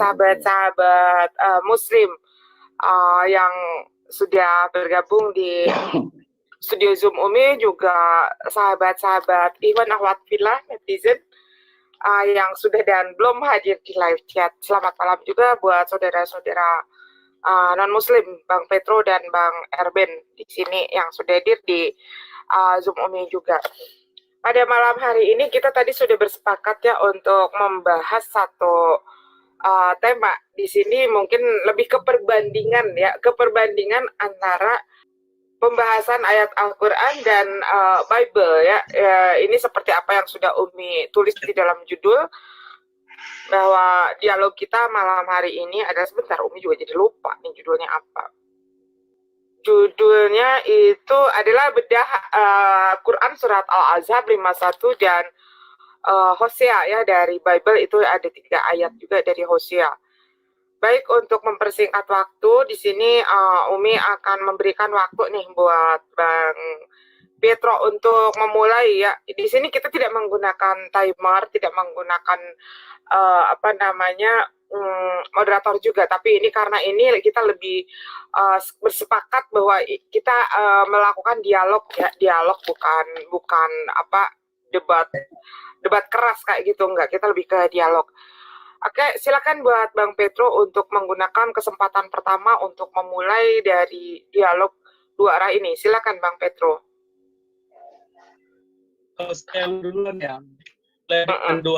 sahabat-sahabat Muslim yang sudah bergabung di studio Zoom Umi, juga sahabat-sahabat Iwan Ahwat Fillah netizen yang sudah dan belum hadir di live chat. Selamat malam juga buat saudara-saudara non-Muslim, Bang Petro dan Bang Erben di sini yang sudah hadir di Zoom Umi juga. Pada malam hari ini kita tadi sudah bersepakat ya untuk membahas satu tema di sini, mungkin lebih ke perbandingan ya, keperbandingan antara pembahasan ayat Al-Quran dan Bible ya. Ini seperti apa yang sudah Umi tulis di dalam judul, bahwa dialog kita malam hari ini adalah, sebentar Umi juga jadi lupa nih judulnya apa. Judulnya itu adalah bedah Quran surat Al-Ahzab 51 dan Hosea ya, dari Bible itu ada 3 ayat juga dari Hosea. Baik, untuk mempersingkat waktu di sini Umi akan memberikan waktu nih buat Bang Petro untuk memulai ya. Di sini kita tidak menggunakan timer, tidak menggunakan moderator juga, tapi ini karena ini kita lebih bersepakat bahwa kita melakukan dialog ya, dialog bukan debat keras kayak gitu, enggak, kita lebih ke dialog. Oke, silakan buat Bang Petro untuk menggunakan kesempatan pertama untuk memulai dari dialog 2 arah ini. Silakan Bang Petro. Saya duluan ya. Lebaran 2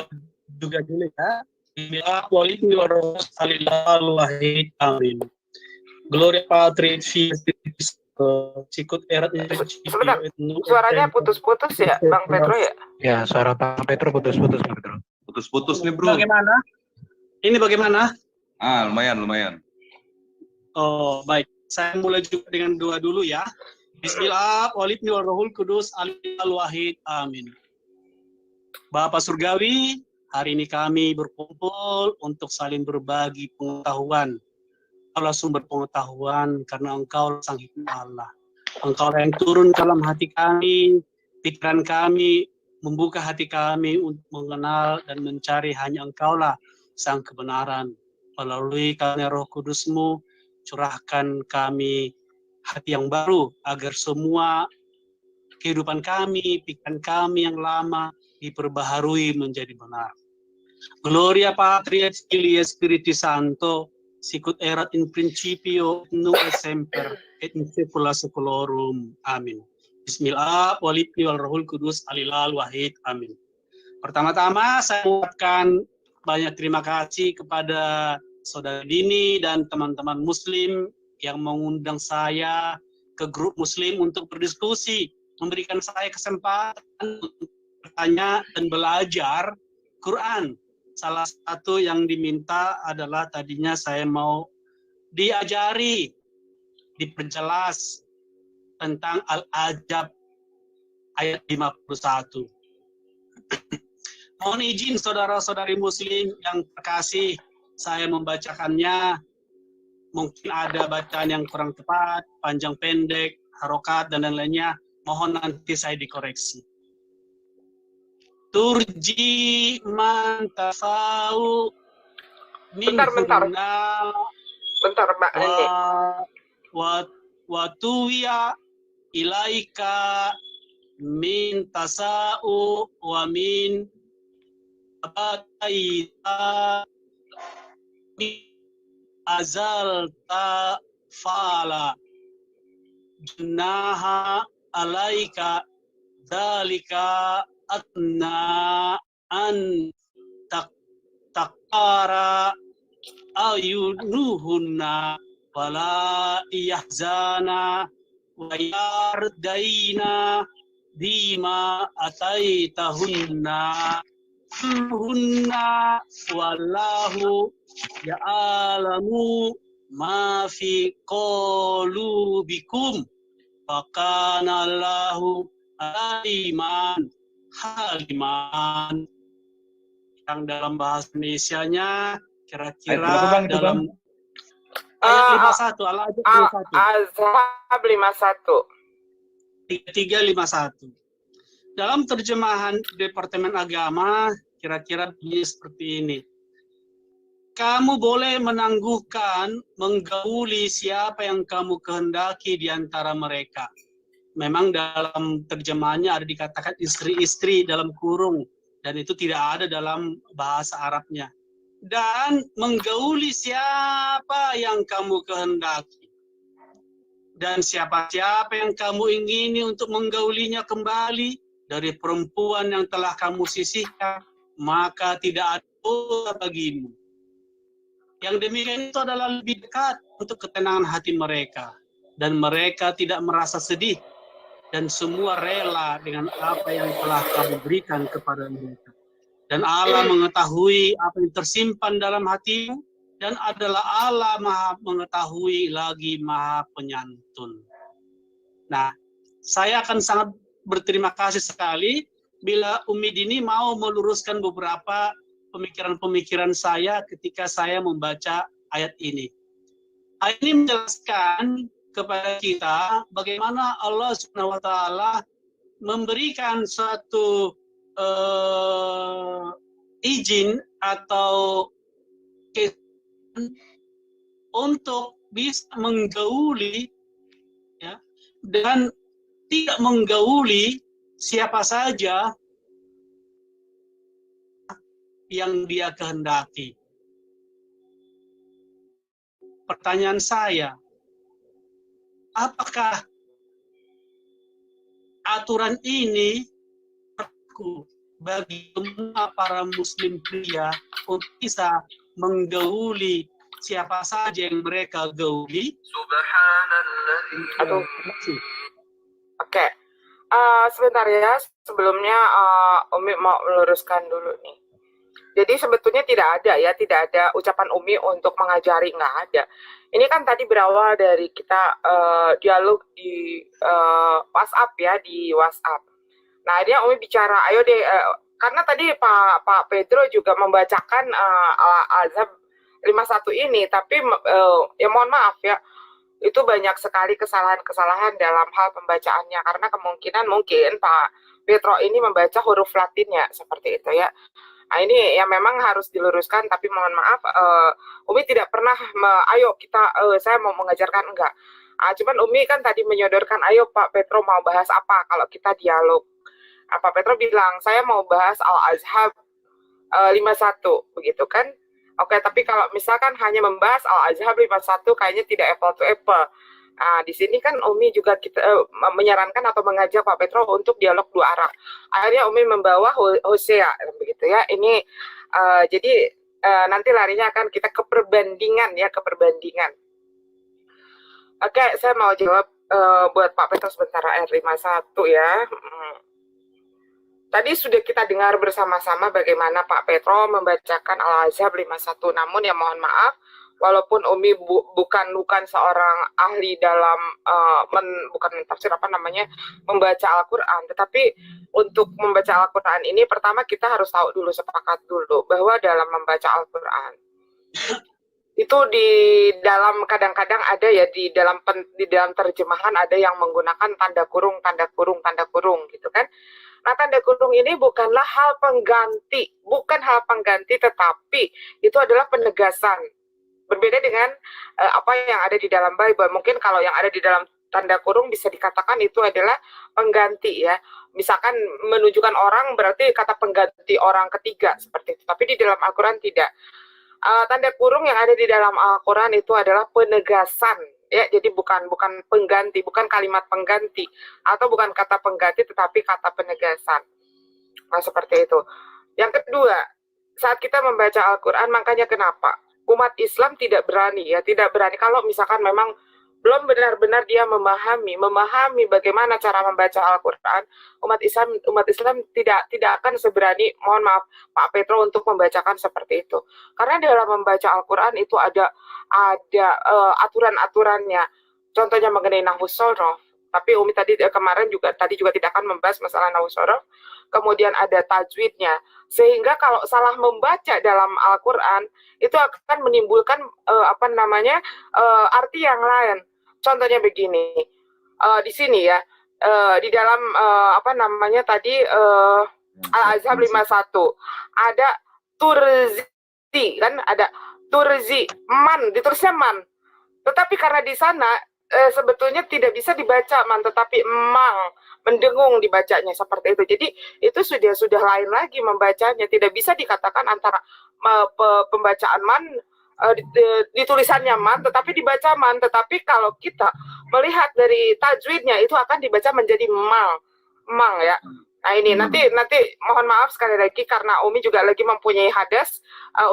juga dulu ya. Bismillah walidni warohus alaihi amin. Gloria Patri Filii Cikut erat. Sebentar, suaranya putus-putus ya Bang Petro ya? Ya, suara Bang Petro putus-putus Bang Petro. Putus-putus nih bro. Bagaimana? Ini bagaimana? Lumayan. Oh, baik. Saya mulai juga dengan 2 dulu ya. Bismillah walidni warohul kudus al-wahid amin. Bapak Surgawi, hari ini kami berkumpul untuk saling berbagi pengetahuan. Allah sumber pengetahuan, karena Engkau Sang Hikmah Allah. Engkau yang turun dalam hati kami, pikiran kami, membuka hati kami untuk mengenal dan mencari hanya Engkaulah Sang kebenaran. Melalui karya Roh Kudus-Mu, curahkan kami hati yang baru, agar semua kehidupan kami, pikiran kami yang lama diperbaharui menjadi benar. Gloria Patri et Filii et Spiritus Sancto, sicut erat in principio nunc et semper et in saecula saeculorum. Amin. Bismillah walidni warohul kudus alilal wahid. Amin. Pertama-tama saya mengucapkan banyak terima kasih kepada Saudara Dini dan teman-teman Muslim yang mengundang saya ke grup Muslim untuk berdiskusi, memberikan saya kesempatan bertanya dan belajar Quran. Salah satu yang diminta adalah tadinya saya mau diajari, diperjelas tentang Al-Ahzab ayat 51. Mohon izin saudara-saudari Muslim yang terkasih, saya membacakannya. Mungkin ada bacaan yang kurang tepat, panjang pendek, harokat, dan lain-lainnya. Mohon nanti saya dikoreksi. Turji man tasau min Bentar Mbak ini. Wa tuwiya ilaika min tasau wa min abaita azal ta fala junaha alaika dalika atna an takara ayunuhunna wala iyahzana wa yardaina bima ataitahunna hunna wallahu ya'alamu ma fi qulubikum fakana Allahu aliman haliman. Yang dalam bahasa Indonesianya kira-kira dalam ayat 51 Al-Ahzab 51 351. Dalam terjemahan Departemen Agama kira-kira bunyi seperti ini. kamu boleh menangguhkan, menggauli siapa yang kamu kehendaki di antara mereka. Memang dalam terjemahannya ada dikatakan istri-istri dalam kurung, dan itu tidak ada dalam bahasa Arabnya. Dan menggauli siapa yang kamu kehendaki. Dan siapa-siapa yang kamu ingini untuk menggaulinya kembali dari perempuan yang telah kamu sisihkan, maka tidak ada dosa bagimu. Yang demikian itu adalah lebih dekat untuk ketenangan hati mereka. Dan mereka tidak merasa sedih. Dan semua rela dengan apa yang telah kamu berikan kepada mereka. Dan Allah mengetahui apa yang tersimpan dalam hatimu. Dan adalah Allah Maha mengetahui lagi Maha penyantun. Nah, saya akan sangat berterima kasih sekali bila Umi Dini mau meluruskan beberapa pemikiran-pemikiran saya ketika saya membaca ayat ini. Ayat ini menjelaskan kepada kita bagaimana Allah Subhanahu wa taala memberikan suatu izin atau untuk bisa menggauli, ya, dan tidak menggauli siapa saja yang dia kehendaki. Pertanyaan saya, apakah aturan ini berlaku bagi semua para muslim pria untuk bisa menggauli siapa saja yang mereka gauli? Aduh. Oke. Sebentar ya, sebelumnya Umi mau meluruskan dulu nih. Jadi sebetulnya tidak ada ucapan Umi untuk mengajari, nggak ada. Ini kan tadi berawal dari kita dialog di WhatsApp ya, di WhatsApp. Nah, dia Umi bicara, ayo deh, karena tadi Pak Pedro juga membacakan Al-Azhar 51 ini, tapi ya mohon maaf ya, itu banyak sekali kesalahan-kesalahan dalam hal pembacaannya, karena kemungkinan mungkin Pak Pedro ini membaca huruf Latinnya seperti itu ya. Nah, ini yang memang harus diluruskan, tapi mohon maaf, Umi tidak pernah, ayo kita, saya mau mengajarkan, enggak. Cuman Umi kan tadi menyodorkan, ayo Pak Pedro mau bahas apa kalau kita dialog. Pak Pedro bilang, saya mau bahas Al-Azhar 51, begitu kan. Oke, tapi kalau misalkan hanya membahas Al-Azhar 51, kayaknya tidak apple to apple. Nah, di sini kan Umi juga kita menyarankan atau mengajak Pak Pedro untuk dialog dua arah. Akhirnya Umi membawa Hosea, begitu ya. Ini jadi nanti larinya akan kita ke perbandingan ya, ke perbandingan. Oke, saya mau jawab buat Pak Pedro sebentar ayat 51 ya. Tadi sudah kita dengar bersama-sama bagaimana Pak Pedro membacakan Al-Azhar 51. Namun ya mohon maaf, walaupun Umi bukan seorang ahli dalam bukan tafsir membaca Al-Quran, tetapi untuk membaca Al-Quran ini pertama kita harus tahu dulu, sepakat dulu bahwa dalam membaca Al-Quran itu di dalam kadang-kadang ada ya di dalam terjemahan ada yang menggunakan tanda kurung gitu kan. Nah, tanda kurung ini bukanlah hal pengganti, tetapi itu adalah penegasan. Berbeda dengan apa yang ada di dalam Bible. Mungkin kalau yang ada di dalam tanda kurung bisa dikatakan itu adalah pengganti ya. Misalkan menunjukkan orang berarti kata pengganti orang ketiga seperti itu. Tapi di dalam Al-Quran tidak. Tanda kurung yang ada di dalam Al-Quran itu adalah penegasan. Ya, jadi bukan pengganti, bukan kalimat pengganti atau bukan kata pengganti tetapi kata penegasan. Nah, seperti itu. Yang kedua, saat kita membaca Al-Qur'an, makanya kenapa umat Islam tidak berani kalau misalkan memang belum benar-benar dia memahami bagaimana cara membaca Al-Qur'an, umat Islam tidak akan seberani, mohon maaf Pak Pedro, untuk membacakan seperti itu. Karena dalam membaca Al-Qur'an itu ada aturan-aturannya. Contohnya mengenai nahwus shorof. Tapi Umi kemarin juga tidak akan membahas masalah nahwus shorof. Kemudian ada tajwidnya. Sehingga kalau salah membaca dalam Al-Qur'an itu akan menimbulkan arti yang lain. Contohnya begini. Di sini ya, di dalam Al-Azhar 51 ada turzi kan, ada turzi, man, ditulisnya man. Tetapi karena di sana sebetulnya tidak bisa dibaca man, tetapi mang, mendengung dibacanya seperti itu. Jadi itu sudah lain lagi membacanya. Tidak bisa dikatakan antara pembacaan man di tulisannya man, tetapi dibaca man. Tetapi kalau kita melihat dari tajwidnya itu akan dibaca menjadi mang ya. Nah ini nanti mohon maaf sekali lagi karena Umi juga lagi mempunyai hadas.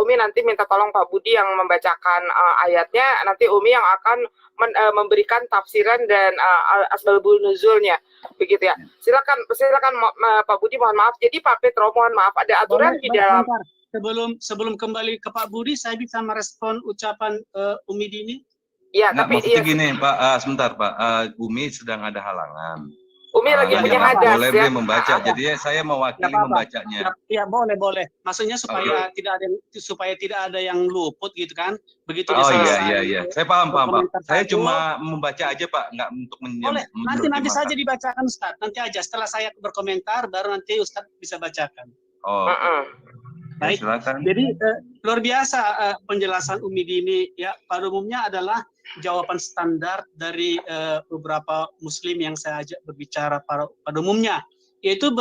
Umi nanti minta tolong Pak Budi yang membacakan ayatnya. Nanti Umi yang akan memberikan tafsiran dan asbabul nuzulnya, begitu ya. Silakan Pak Budi, mohon maaf. Jadi Pak Petro, mohon maaf, ada aturan di dalam. Sebelum kembali ke Pak Budi, saya bisa merespon ucapan Umi Dini. Ya, Nggak, tapi maksudnya gini Pak, sebentar Pak, Umi sedang ada halangan. Umi lagi punya hadas boleh ya. dia membaca, jadi saya mewakili membacanya. Ya boleh. Maksudnya supaya tidak ada yang luput gitu kan. Begitu Oh selesai. iya. Saya paham Pak. Saya cuma membaca aja Pak, nggak untuk Boleh. Nanti saja dibacakan Ustaz. Nanti aja setelah saya berkomentar baru nanti Ustaz bisa bacakan. Oh. Baik. Silakan. Jadi luar biasa penjelasan Umi Dini ya. Pada umumnya adalah jawaban standar dari beberapa Muslim yang saya ajak berbicara pada umumnya, yaitu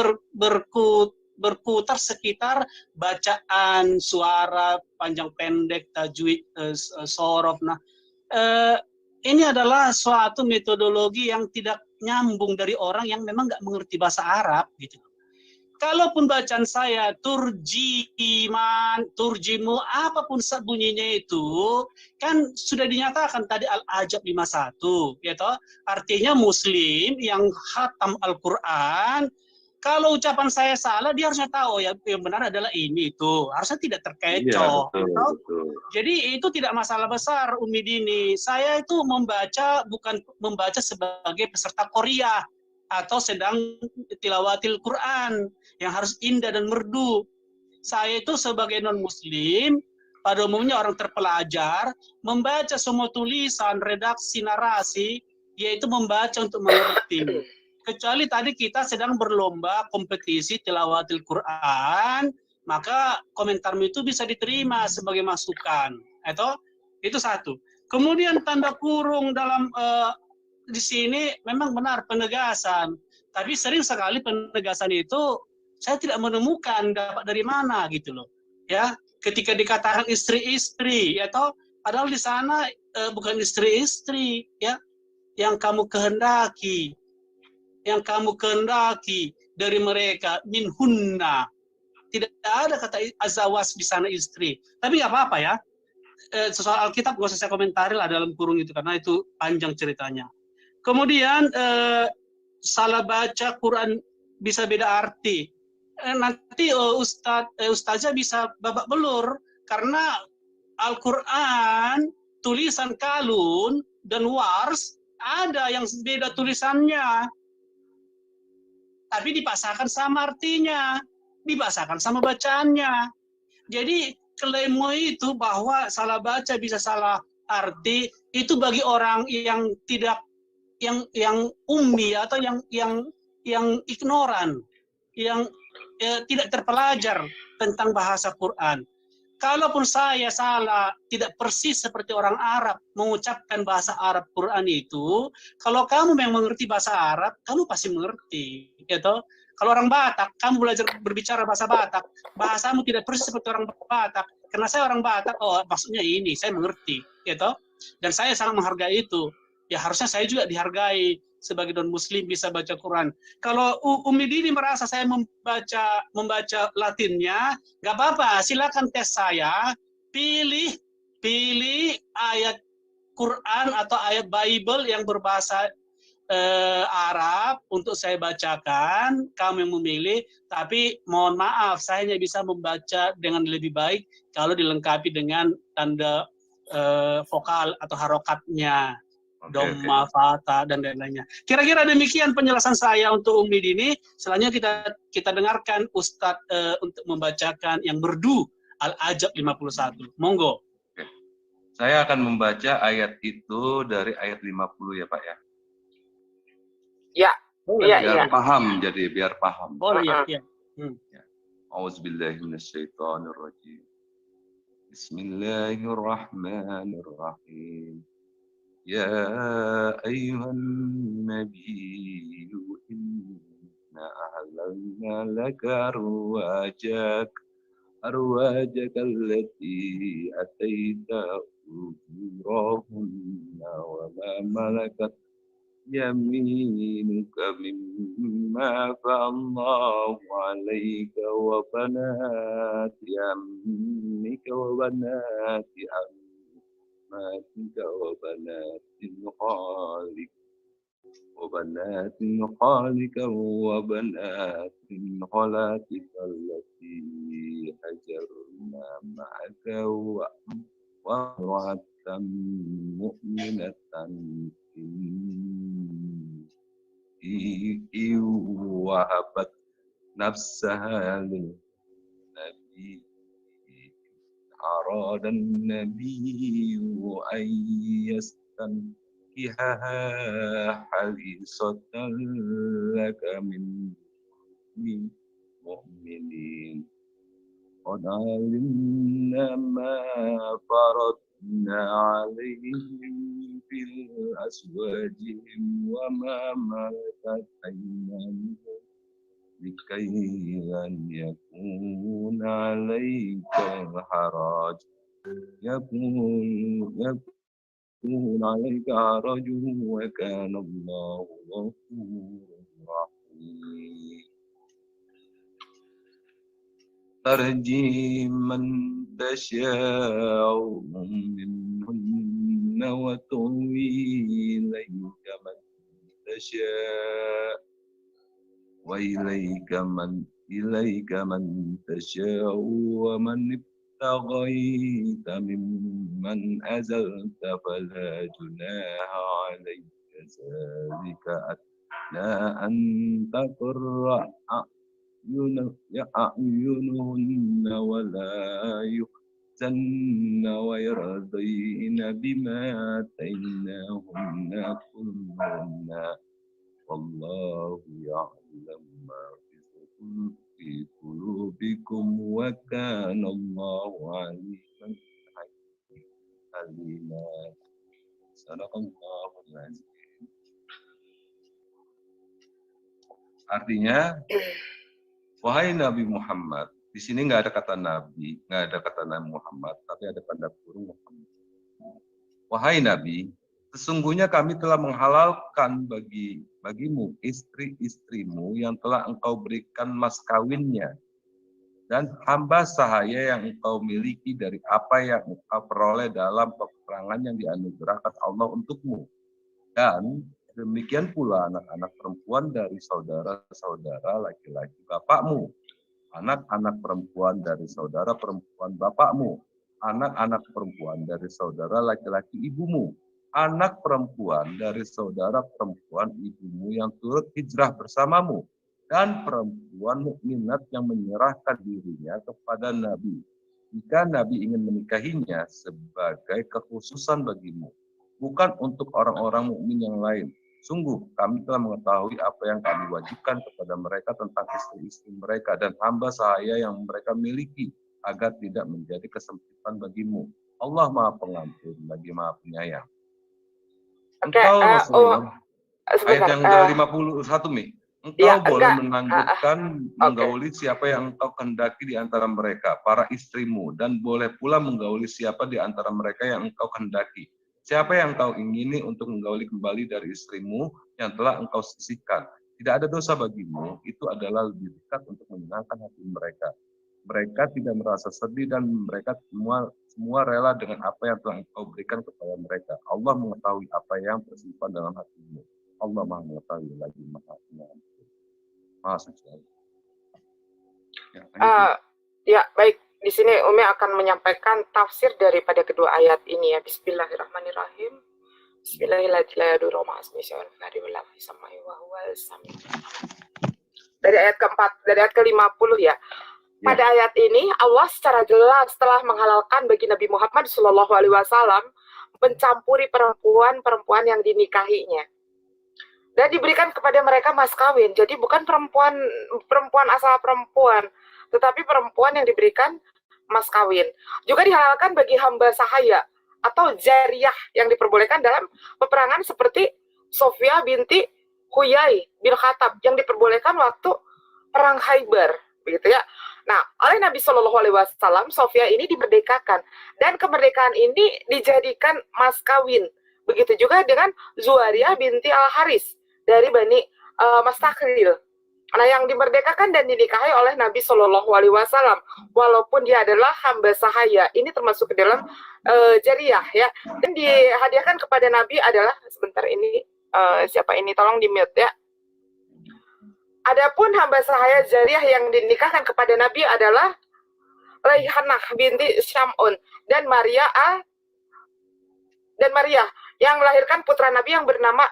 berputar sekitar bacaan, suara, panjang pendek, tajwid, sorof. Nah, ini adalah suatu metodologi yang tidak nyambung dari orang yang memang nggak mengerti bahasa Arab gitu. Kalaupun bacaan saya turjiman, turjimu, apapun bunyinya itu, kan sudah dinyatakan tadi Al-Ajab 51, ya toh? Artinya Muslim yang khatam Al-Quran, kalau ucapan saya salah, dia harusnya tahu ya yang benar adalah ini itu, harusnya tidak terkecoh. Iya, betul. Jadi itu tidak masalah besar, Umi Dini. Saya itu bukan membaca sebagai peserta Korea atau sedang tilawatil Quran yang harus indah dan merdu. Saya itu sebagai non-muslim, pada umumnya orang terpelajar, membaca semua tulisan, redaksi, narasi, yaitu membaca untuk mengerti. Kecuali tadi kita sedang berlomba kompetisi tilawatil Quran, maka komentarmu itu bisa diterima sebagai masukan. Itu satu. Kemudian tanda kurung dalam di sini memang benar penegasan, tapi sering sekali penegasan itu saya tidak menemukan dapat dari mana gitu loh. Ya, ketika dikatakan istri-istri, padahal di sana bukan istri-istri, ya, yang kamu kehendaki dari mereka minhunna. Tidak ada kata azawas di sana istri. Tapi nggak apa-apa ya. Soal Alkitab gak usah saya komentari lah dalam kurung itu karena itu panjang ceritanya. Kemudian salah baca Quran bisa beda arti. Nanti ustazah bisa babak belur karena Al-Quran tulisan kalun dan wars ada yang beda tulisannya. Tapi dipasangkan sama artinya, dipasangkan sama bacaannya. Jadi klaimmu itu bahwa salah baca bisa salah arti itu bagi orang yang tidak yang ummi atau yang ignoran, yang tidak terpelajar tentang bahasa Quran. Kalaupun saya salah, tidak persis seperti orang Arab mengucapkan bahasa Arab Quran itu, kalau kamu memang mengerti bahasa Arab, kamu pasti mengerti, gitu. Kalau orang Batak, kamu belajar berbicara bahasa Batak, bahasamu tidak persis seperti orang Batak. Karena saya orang Batak, maksudnya ini, saya mengerti, gitu. Dan saya sangat menghargai itu. Ya harusnya saya juga dihargai sebagai non-muslim bisa baca Quran. Kalau Umi Dini merasa saya membaca Latinnya, nggak apa-apa, silakan tes saya, pilih ayat Quran atau ayat Bible yang berbahasa Arab untuk saya bacakan, kamu yang memilih, tapi mohon maaf, saya hanya bisa membaca dengan lebih baik kalau dilengkapi dengan tanda vokal atau harokatnya. Dhamma, Fata, dan lain-lainnya. Kira-kira demikian penjelasan saya untuk Umi Dini. Selanjutnya kita dengarkan Ustadz untuk membacakan yang merdu Al-Ajab 51. Monggo. Oke. Saya akan membaca ayat itu dari ayat 50 ya Pak ya. Ya. Biar paham jadi, biar paham. Boleh ya. Auzubillahi minasyaitonirrajim. Bismillahirrahmanirrahim. Ya ayyuhan nabiy inna ahlalna laka أرواجك التي أتيت أجورهن وما ملكت يمينك مما أفاء الله عليك وبنات عمك وبنات عماتك وبنات خالك خالك وبنات خالاتك التي هجرنا معك وامرأة مؤمنة إن وهبت نفسها للنبي أراد النبي أن يستنكحها حريصة لك من مؤمنين قد علمنا ما فرضنا عليهم في أزواجهم وما ملكت أيمانهم لكي لن يكون عليك حرج يكون عليك حرج وكان الله غفورا رحيما ترجي من تشاء منهن وتؤوي إليك من تشاء وإليك من تشاء ومن ابتغيت ممن أزلت فلا جناح عليك ذلك أدنى أن تقر أعينهن ولا يحزن ويرضين بما آتيناهن كلهن والله يعلم ما في قلوبكم وكان الله عليما حليما صدق الله العظيم. Artinya, wahai Nabi Muhammad, di sini nggak ada kata Nabi, nggak ada kata Nabi Muhammad, tapi ada tanda kurung Muhammad. Wahai Nabi, sesungguhnya kami telah menghalalkan bagimu istri-istrimu yang telah engkau berikan mas kawinnya dan hamba sahaya yang engkau miliki dari apa yang engkau peroleh dalam peperangan yang dianugerahkan Allah untukmu. Dan demikian pula anak-anak perempuan dari saudara-saudara laki-laki bapakmu, anak-anak perempuan dari saudara perempuan bapakmu, anak-anak perempuan dari saudara laki-laki ibumu, anak perempuan dari saudara perempuan ibumu yang turut hijrah bersamamu, dan perempuan mukminat yang menyerahkan dirinya kepada Nabi, jika Nabi ingin menikahinya sebagai kekhususan bagimu, bukan untuk orang-orang mukmin yang lain. Sungguh, kami telah mengetahui apa yang kami wajibkan kepada mereka tentang istri-istri mereka dan hamba sahaya yang mereka miliki, agar tidak menjadi kesempitan bagimu. Allah Maha Pengampun lagi Maha Penyayang. Engkau Rasulullah, ayat yang ke-51 Mi. Engkau boleh menanggutkan, menggauli siapa yang engkau kehendaki di antara mereka, para istrimu, dan boleh pula menggauli siapa di antara mereka yang engkau kehendaki. Siapa yang engkau ingini untuk menggauli kembali dari istrimu yang telah engkau sisihkan. Tidak ada dosa bagimu, itu adalah lebih dekat untuk menyenangkan hati mereka. Mereka tidak merasa sedih dan mereka semua rela dengan apa yang telah engkau berikan kepada mereka. Allah mengetahui apa yang tersimpan dalam hatimu. Allah Maha mengetahui lagi Maha Pengampun, Maha Suci. Ya, baik. Di sini Umi akan menyampaikan tafsir daripada kedua ayat ini ya. Bismillahirrahmanirrahim. Dari ayat keempat, dari ayat ke-50 ya. Pada ayat ini Allah secara jelas telah menghalalkan bagi Nabi Muhammad SAW mencampuri perempuan-perempuan yang dinikahinya dan diberikan kepada mereka mas kawin. Jadi bukan perempuan asal perempuan, tetapi perempuan yang diberikan mas kawin. Juga dihalalkan bagi hamba sahaya atau jariyah yang diperbolehkan dalam peperangan seperti Sofia binti Huyai bin Khattab yang diperbolehkan waktu perang Khaybar, begitu ya. Nah, oleh Nabi Shallallahu Alaihi Wasallam, Sofia ini dimerdekakan dan kemerdekaan ini dijadikan mas kawin. Begitu juga dengan Zuwariyah binti Al Haris dari Bani Mastakril. Nah, yang dimerdekakan dan dinikahi oleh Nabi Shallallahu Alaihi Wasallam, walaupun dia adalah hamba sahaya, ini termasuk ke dalam jariyah ya. Dan dihadiahkan kepada Nabi adalah sebentar ini siapa ini? Tolong di mute ya. Adapun hamba sahaya jariyah yang dinikahkan kepada Nabi adalah Raihanah binti Syam'un dan Maria yang melahirkan putra Nabi yang bernama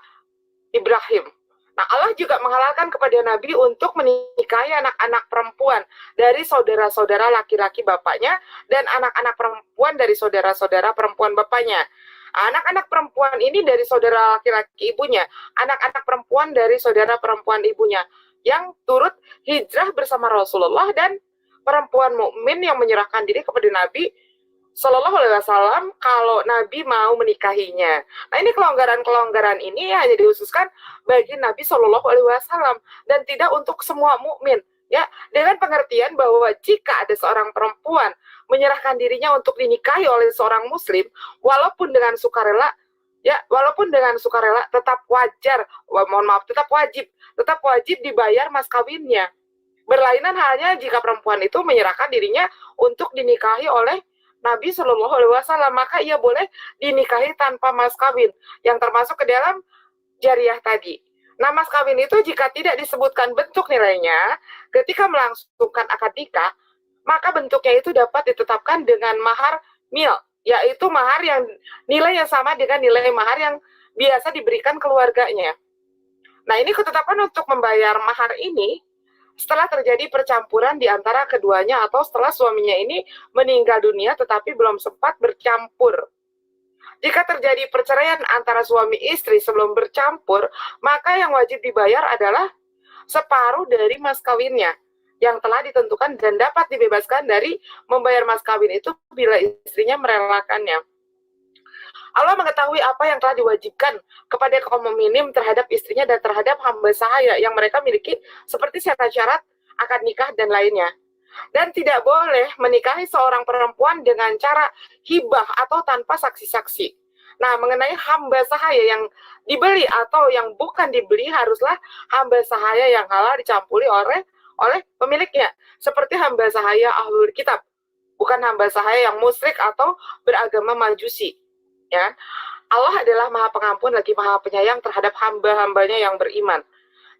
Ibrahim. Nah, Allah juga menghalalkan kepada Nabi untuk menikahi anak-anak perempuan dari saudara-saudara laki-laki bapaknya dan anak-anak perempuan dari saudara-saudara perempuan bapaknya. Anak-anak perempuan ini dari saudara laki-laki ibunya, anak-anak perempuan dari saudara perempuan ibunya yang turut hijrah bersama Rasulullah dan perempuan mukmin yang menyerahkan diri kepada Nabi Shallallahu Alaihi Wasallam kalau Nabi mau menikahinya. Nah, ini kelonggaran-kelonggaran ini hanya dikhususkan bagi Nabi Shallallahu Alaihi Wasallam dan tidak untuk semua mukmin. Ya, dengan pengertian bahwa jika ada seorang perempuan menyerahkan dirinya untuk dinikahi oleh seorang Muslim, walaupun dengan sukarela, tetap wajar, tetap wajib dibayar mas kawinnya. Berlainan halnya jika perempuan itu menyerahkan dirinya untuk dinikahi oleh Nabi Shallallahu Alaihi Wasallam, maka ia boleh dinikahi tanpa mas kawin, yang termasuk ke dalam jariyah tadi. Nah, mas kawin itu jika tidak disebutkan bentuk nilainya, ketika melangsungkan akad nikah, maka bentuknya itu dapat ditetapkan dengan mahar mil, yaitu mahar yang nilainya sama dengan nilai mahar yang biasa diberikan keluarganya. Nah, ini ketetapan untuk membayar mahar ini setelah terjadi percampuran di antara keduanya atau setelah suaminya ini meninggal dunia tetapi belum sempat bercampur. Jika terjadi perceraian antara suami istri sebelum bercampur, maka yang wajib dibayar adalah separuh dari mas kawinnya yang telah ditentukan dan dapat dibebaskan dari membayar mas kawin itu bila istrinya merelakannya. Allah mengetahui apa yang telah diwajibkan kepada kaum mukminin terhadap istrinya dan terhadap hamba sahaya yang mereka miliki seperti syarat-syarat akad nikah dan lainnya. Dan tidak boleh menikahi seorang perempuan dengan cara hibah atau tanpa saksi-saksi. Nah, mengenai hamba sahaya yang dibeli atau yang bukan dibeli haruslah hamba sahaya yang halal dicampuri oleh pemiliknya, seperti hamba sahaya ahlul kitab, bukan hamba sahaya yang musyrik atau beragama majusi. Ya, Allah adalah Maha Pengampun lagi Maha Penyayang terhadap hamba-hambanya yang beriman.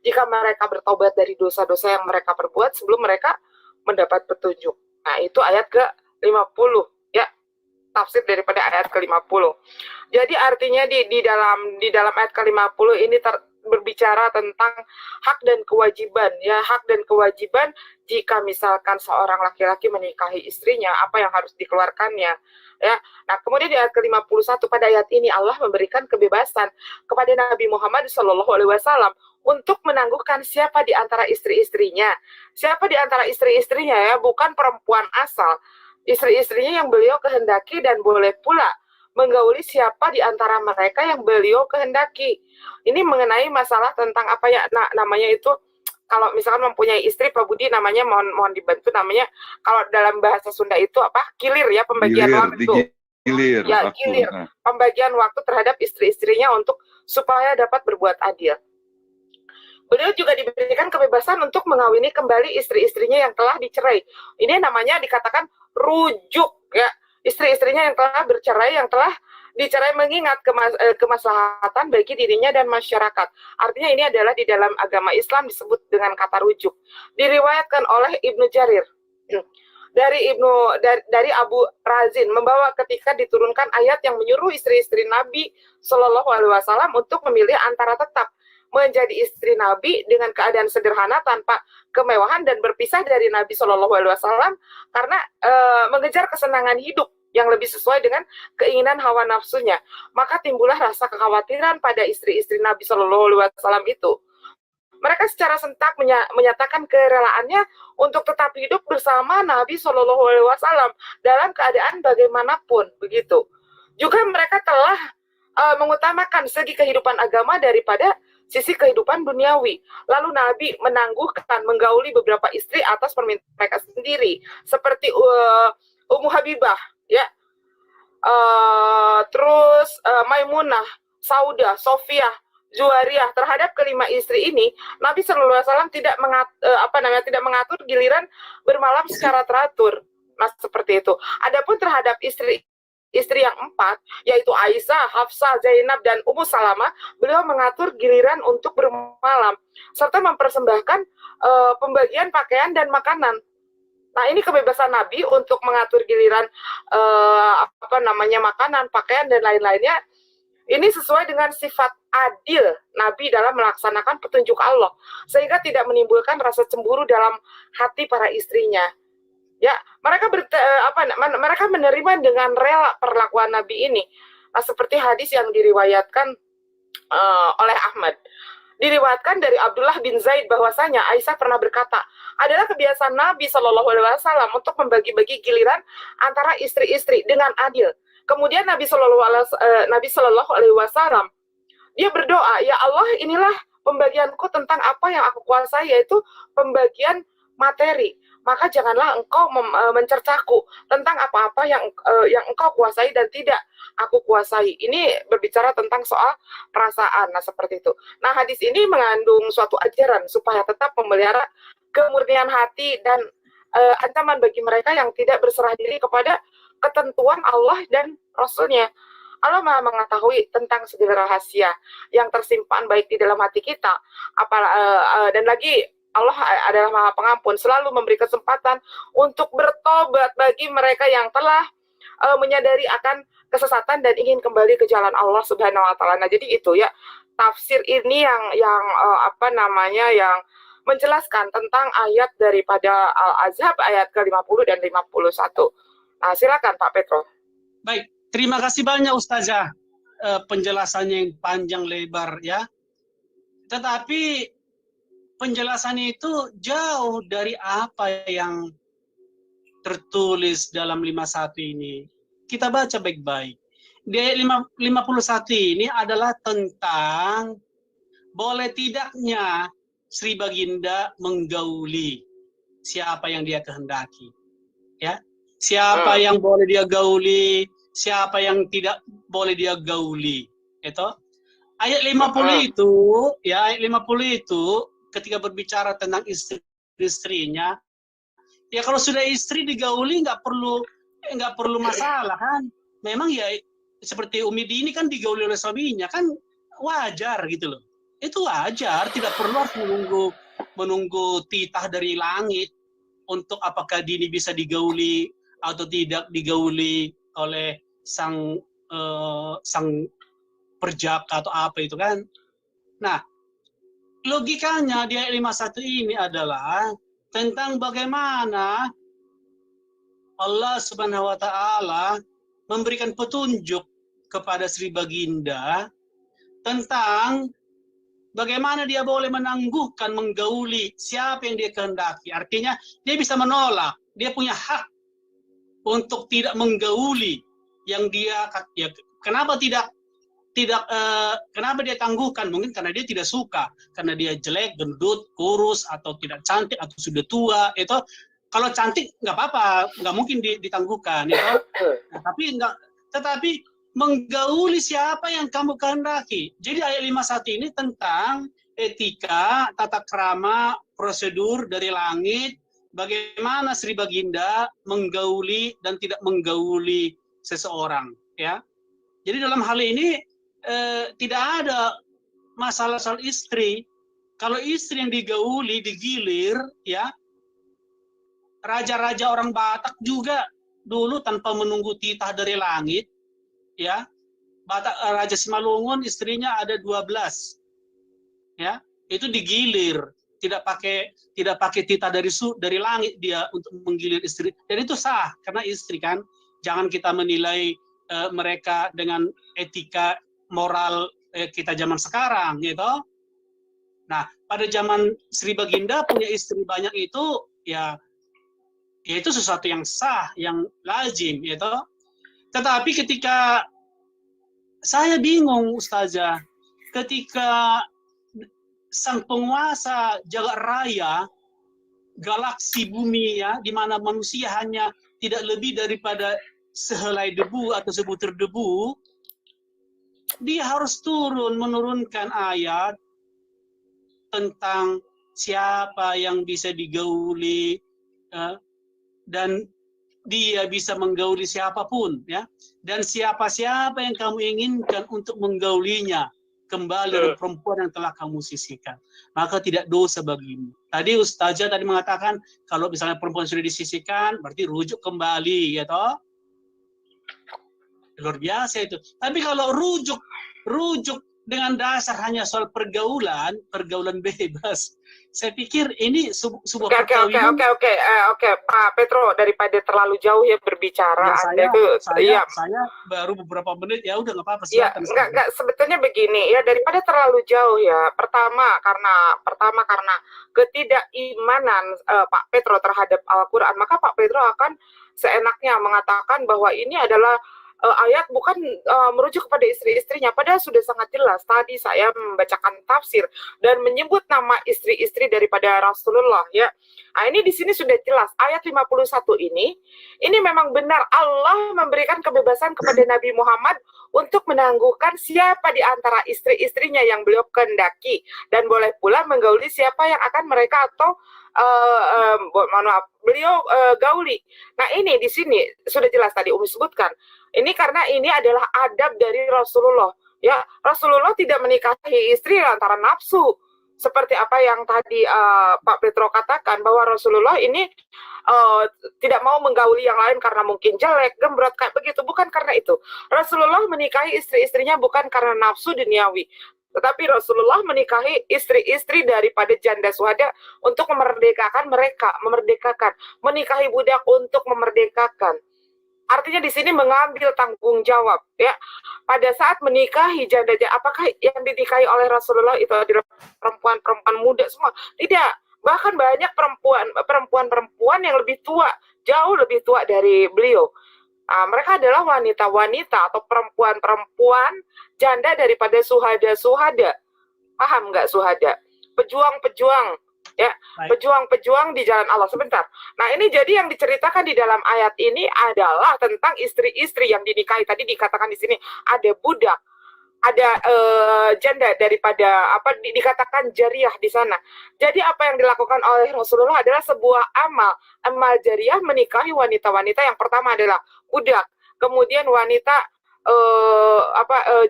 Jika mereka bertobat dari dosa-dosa yang mereka perbuat sebelum mereka mendapat petunjuk. Nah, itu ayat ke-50 ya. Tafsir daripada ayat ke-50. Jadi artinya di dalam ayat ke-50 ini berbicara tentang hak dan kewajiban ya, hak dan kewajiban jika misalkan seorang laki-laki menikahi istrinya, apa yang harus dikeluarkannya ya. Nah, kemudian di ayat ke-51 pada ayat ini Allah memberikan kebebasan kepada Nabi Muhammad SAW untuk menangguhkan siapa di antara istri-istrinya. Siapa di antara istri-istrinya ya, bukan perempuan asal. Istri-istrinya yang beliau kehendaki dan boleh pula menggauli siapa di antara mereka yang beliau kehendaki. Ini mengenai masalah tentang apa ya namanya itu, kalau misalkan mempunyai istri Pak Budi namanya mohon dibantu namanya, kalau dalam bahasa Sunda itu apa? Kilir ya, pembagian waktu. Kilir. Ya, kilir. Pembagian waktu terhadap istri-istrinya untuk supaya dapat berbuat adil. Beliau juga diberikan kebebasan untuk mengawini kembali istri-istrinya yang telah dicerai. Ini namanya dikatakan rujuk ya. Istri-istrinya yang telah bercerai, yang telah dicerai mengingat kemaslahatan bagi dirinya dan masyarakat. Artinya ini adalah di dalam agama Islam disebut dengan kata rujuk. Diriwayatkan oleh Ibnu Jarir dari Abu Razin membawa ketika diturunkan ayat yang menyuruh istri-istri Nabi Shallallahu Alaihi Wasallam untuk memilih antara tetap menjadi istri Nabi dengan keadaan sederhana tanpa kemewahan dan berpisah dari Nabi Shallallahu Alaihi Wasallam karena mengejar kesenangan hidup yang lebih sesuai dengan keinginan hawa nafsunya. Maka timbullah rasa kekhawatiran pada istri-istri Nabi Shallallahu Alaihi Wasallam itu. Mereka secara sentak menyatakan kerelaannya untuk tetap hidup bersama Nabi Shallallahu Alaihi Wasallam dalam keadaan bagaimanapun, begitu. Juga mereka telah mengutamakan segi kehidupan agama daripada sisi kehidupan duniawi. Lalu Nabi menangguhkan menggauli beberapa istri atas permintaan mereka sendiri, seperti Ummu Habibah, ya, terus Maimunah, Saudah, Sofiyah, Juwariyah. Terhadap kelima istri ini, Nabi Shallallahu Alaihi Wasallam tidak mengatur giliran bermalam secara teratur. Nah, seperti itu. Adapun terhadap istri yang 4, yaitu Aisyah, Hafsah, Zainab, dan Ummu Salamah, beliau mengatur giliran untuk bermalam serta mempersembahkan pembagian pakaian dan makanan. Nah, ini kebebasan Nabi untuk mengatur giliran makanan, pakaian, dan lain-lainnya. Ini sesuai dengan sifat adil Nabi dalam melaksanakan petunjuk Allah, sehingga tidak menimbulkan rasa cemburu dalam hati para istrinya. Ya, mereka menerima dengan rela perlakuan Nabi ini. Nah, seperti hadis yang diriwayatkan oleh Ahmad. Diriwayatkan dari Abdullah bin Zaid bahwasanya Aisyah pernah berkata, adalah kebiasaan Nabi Shallallahu Alaihi Wasallam untuk membagi-bagi giliran antara istri-istri dengan adil. Kemudian Nabi Shallallahu Alaihi Wasallam dia berdoa, ya Allah, inilah pembagianku tentang apa yang aku kuasai, yaitu pembagian materi. Maka janganlah engkau mencercaku tentang apa-apa yang engkau kuasai dan tidak aku kuasai. Ini berbicara tentang soal perasaan. Nah, seperti itu. Nah, hadis ini mengandung suatu ajaran supaya tetap memelihara kemurnian hati dan ancaman bagi mereka yang tidak berserah diri kepada ketentuan Allah dan Rasul-Nya. Allah Maha mengetahui tentang segala rahasia yang tersimpan baik di dalam hati kita. Dan lagi Allah adalah Maha Pengampun, selalu memberi kesempatan untuk bertobat bagi mereka yang telah menyadari akan kesesatan dan ingin kembali ke jalan Allah Subhanahu wa taala. Nah, jadi itu ya tafsir ini yang menjelaskan tentang ayat daripada Al-Ahzab ayat ke-50 dan 51. Nah, silakan Pak Petro. Baik, terima kasih banyak Ustazah penjelasannya yang panjang lebar ya. Tetapi penjelasannya itu jauh dari apa yang tertulis dalam 51 ini. Kita baca baik-baik. Di ayat 51 ini adalah tentang boleh tidaknya Sri Baginda menggauli siapa yang dia kehendaki. Ya. Siapa yang boleh dia gauli, siapa yang tidak boleh dia gauli. Itu ayat 50 itu, ya ayat 50 itu ketika berbicara tentang istrinya, ya kalau sudah istri digauli nggak perlu masalah kan. Memang ya seperti Umi Dini kan digauli oleh suaminya kan wajar gitu loh. Itu wajar, tidak perlu harus menunggu titah dari langit untuk apakah Dini bisa digauli atau tidak digauli oleh sang perjaka atau apa itu kan. Nah, logikanya di ayat 51 ini adalah tentang bagaimana Allah Subhanahu wa taala memberikan petunjuk kepada Sri Baginda tentang bagaimana dia boleh menangguhkan, menggauli siapa yang dia kehendaki. Artinya dia bisa menolak, dia punya hak untuk tidak menggauli yang dia ya, kenapa dia tangguhkan? Mungkin karena dia tidak suka, karena dia jelek, gendut, kurus, atau tidak cantik, atau sudah tua. Itu kalau cantik nggak apa-apa, nggak mungkin ditangguhkan. Itu. Nah, tetapi menggauli siapa yang kamu kehendaki. Jadi ayat 51 ini tentang etika, tata krama, prosedur dari langit, bagaimana Sri Baginda menggauli dan tidak menggauli seseorang. Ya. Jadi dalam hal ini tidak ada masalah soal istri. Kalau istri yang digauli, digilir, ya, raja-raja orang Batak juga dulu tanpa menunggu titah dari langit, ya, Raja Simalungun istrinya ada 12, ya, itu digilir, tidak pakai titah dari langit dia untuk menggilir istri, dan itu sah karena istri kan. Jangan kita menilai mereka dengan etika moral kita zaman sekarang, gitu. Nah, pada zaman Sri Baginda punya istri banyak itu ya itu sesuatu yang sah, yang lazim, gitu. Tetapi ketika saya bingung, Ustazah, ketika sang penguasa jagat raya, galaksi bumi ya, di mana manusia hanya tidak lebih daripada sehelai debu atau sebutir debu, dia harus menurunkan ayat tentang siapa yang bisa digauli, dan dia bisa menggauli siapapun, ya. Dan siapa-siapa yang kamu inginkan untuk menggaulinya kembali dari perempuan yang telah kamu sisihkan, maka tidak dosa bagimu. Tadi Ustazah tadi mengatakan kalau misalnya perempuan sudah disisihkan, berarti rujuk kembali, ya toh? Luar biasa itu. Tapi kalau rujuk dengan dasar hanya soal pergaulan bebas, saya pikir ini sebuah perkawinan. Oke, Pak Petro, daripada terlalu jauh ya berbicara, saya baru beberapa menit, ya udah nggak apa-apa. Ya, enggak, sebetulnya begini ya, daripada terlalu jauh ya. Pertama karena ketidakimanan Pak Petro terhadap Al-Quran, maka Pak Petro akan seenaknya mengatakan bahwa ini adalah ayat bukan merujuk kepada istri-istrinya, padahal sudah sangat jelas. Tadi saya membacakan tafsir dan menyebut nama istri-istri daripada Rasulullah, ya. Nah, ini di sini sudah jelas ayat 51 ini memang benar Allah memberikan kebebasan kepada Nabi Muhammad untuk menangguhkan siapa di antara istri-istrinya yang beliau kehendaki, dan boleh pula menggauli siapa yang akan mereka atau beliau gauli. Nah, ini di sini sudah jelas tadi Umi sebutkan. Ini karena ini adalah adab dari Rasulullah. Ya, Rasulullah tidak menikahi istri lantaran nafsu. Seperti apa yang tadi Pak Petro katakan, bahwa Rasulullah ini tidak mau menggauli yang lain karena mungkin jelek, gembrot, kayak begitu. Bukan karena itu. Rasulullah menikahi istri-istrinya bukan karena nafsu duniawi, tetapi Rasulullah menikahi istri-istri daripada janda suhada untuk memerdekakan mereka, menikahi budak untuk memerdekakan. Artinya di sini mengambil tanggung jawab, ya. Pada saat menikahi janda, apakah yang dinikahi oleh Rasulullah itu adalah perempuan-perempuan muda semua? Tidak. Bahkan banyak perempuan yang lebih tua, jauh lebih tua dari beliau. Mereka adalah wanita-wanita atau perempuan-perempuan janda daripada suhada-suhada. Paham nggak suhada? Pejuang-pejuang, ya, pejuang-pejuang di jalan Allah. Sebentar. Nah, ini jadi yang diceritakan di dalam ayat ini adalah tentang istri-istri yang dinikahi. Tadi dikatakan di sini ada budak, ada janda daripada dikatakan jariyah di sana. Jadi apa yang dilakukan oleh Rasulullah adalah sebuah amal jariyah, menikahi wanita-wanita. Yang pertama adalah budak, kemudian wanita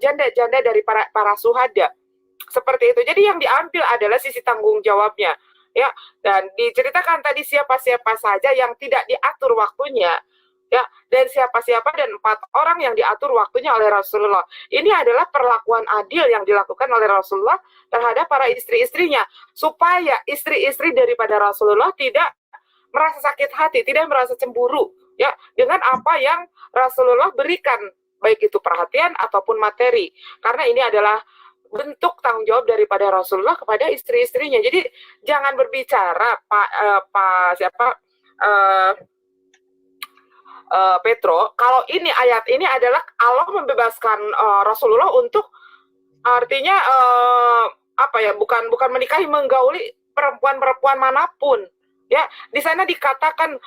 janda dari para suhada. Seperti itu. Jadi yang diambil adalah sisi tanggung jawabnya, ya. Dan diceritakan tadi siapa-siapa saja yang tidak diatur waktunya, ya, dan siapa-siapa dan 4 orang yang diatur waktunya oleh Rasulullah. Ini adalah perlakuan adil yang dilakukan oleh Rasulullah terhadap para istri-istrinya, supaya istri-istri daripada Rasulullah tidak merasa sakit hati, tidak merasa cemburu, ya, dengan apa yang Rasulullah berikan, baik itu perhatian ataupun materi, karena ini adalah bentuk tanggung jawab daripada Rasulullah kepada istri-istrinya. Jadi jangan berbicara Petro, kalau ini ayat ini adalah Allah membebaskan Rasulullah untuk, artinya bukan menikahi, menggauli perempuan-perempuan manapun. Ya, di sana dikatakan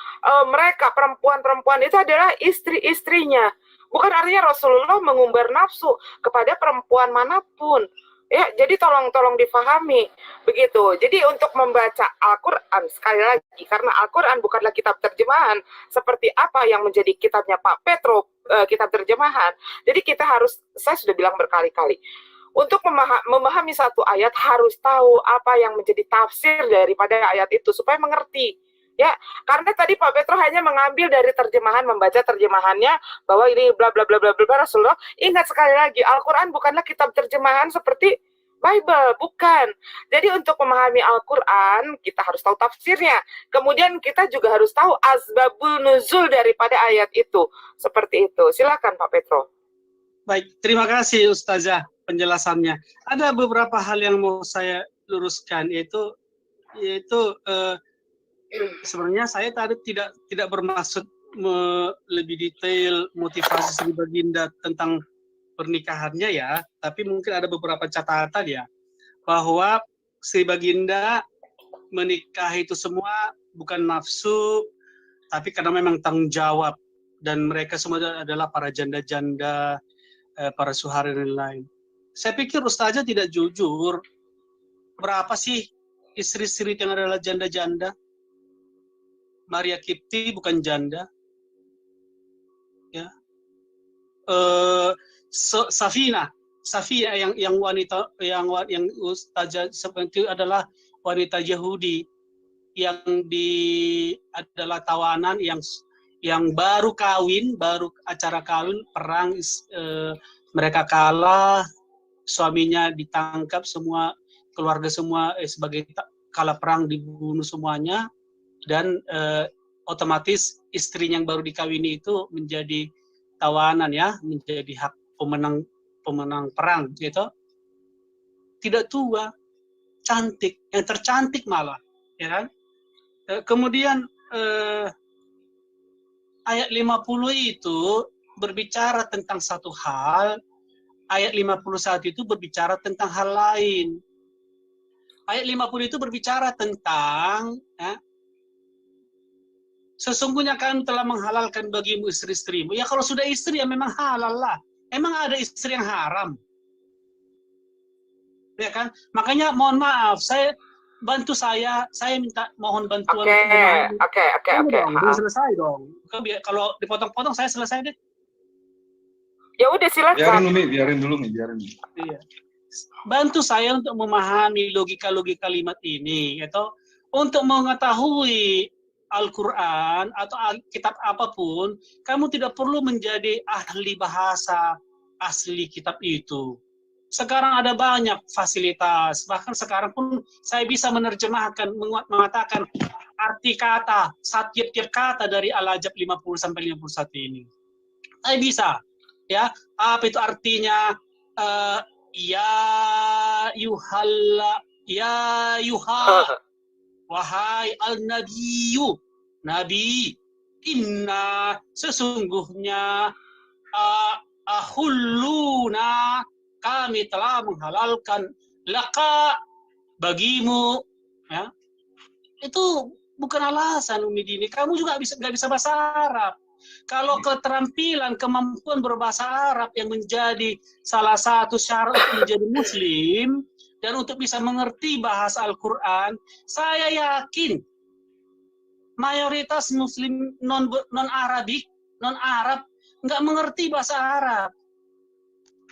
mereka perempuan-perempuan itu adalah istri-istrinya. Bukan artinya Rasulullah mengumbar nafsu kepada perempuan manapun. Ya, jadi tolong difahami begitu. Jadi untuk membaca Al-Quran, sekali lagi, karena Al-Quran bukanlah kitab terjemahan seperti apa yang menjadi kitabnya Pak Petro, kitab terjemahan. Jadi saya sudah bilang berkali-kali, untuk memahami satu ayat harus tahu apa yang menjadi tafsir daripada ayat itu supaya mengerti. Ya, karena tadi Pak Petro hanya mengambil dari terjemahan, membaca terjemahannya bahwa ini bla bla bla bla bla Rasulullah. Ingat sekali lagi, Al-Quran bukanlah kitab terjemahan seperti Bible, bukan. Jadi untuk memahami Al-Quran, kita harus tahu tafsirnya. Kemudian kita juga harus tahu asbabul nuzul daripada ayat itu. Seperti itu. Silakan Pak Petro. Baik, terima kasih Ustazah penjelasannya. Ada beberapa hal yang mau saya luruskan yaitu sebenarnya saya tadi tidak bermaksud lebih detail motivasi Sri Baginda tentang pernikahannya ya, tapi mungkin ada beberapa catatan ya, bahwa Sri Baginda menikah itu semua bukan nafsu, tapi karena memang tanggung jawab, dan mereka semua adalah para janda-janda, para suhari dan lain. Saya pikir Ustazah tidak jujur. Berapa sih istri-istri yang adalah janda-janda? Maria Kipti bukan janda, ya. Safina yang wanita yang Ustazah seperti itu adalah wanita Yahudi yang adalah tawanan yang baru kawin, baru acara kawin, perang, mereka kalah, suaminya ditangkap, semua keluarga semua sebagai kalah perang dibunuh semuanya, dan otomatis istrinya yang baru dikawini itu menjadi tawanan ya, menjadi hak pemenang perang gitu. Tidak tua, cantik, yang tercantik malah, ya kan? Kemudian ayat 50 itu berbicara tentang satu hal, ayat 51 itu berbicara tentang hal lain. Ayat 50 itu berbicara tentang sesungguhnya kami telah menghalalkan bagimu istri-istrimu. Ya kalau sudah istri ya memang halal lah. Emang ada istri yang haram? Ya kan? Makanya mohon maaf, saya minta mohon bantuan. Oke. Belum selesai dong. Kalau dipotong-potong saya selesai deh. Ya udah silakan. Biarin dulu. Iya. Bantu saya untuk memahami logika-logika kalimat ini, atau untuk mengetahui Al-Quran atau kitab apapun, kamu tidak perlu menjadi ahli bahasa asli kitab itu. Sekarang ada banyak fasilitas, bahkan sekarang pun saya bisa menerjemahkan, mengatakan arti kata, tiap-tiap kata dari Al-Ajab 50 sampai 51 ini. Saya bisa, ya, apa itu artinya, ya yuha, wahai al-nabiyyu, nabi, inna, sesungguhnya, ahulluna, kami telah menghalalkan, laka, bagimu, ya. Itu bukan alasan Umi Dini, kamu juga nggak bisa bahasa Arab. Kalau keterampilan, kemampuan berbahasa Arab yang menjadi salah satu syarat menjadi muslim, dan untuk bisa mengerti bahasa Al-Quran, saya yakin mayoritas muslim non-Arab nggak mengerti bahasa Arab.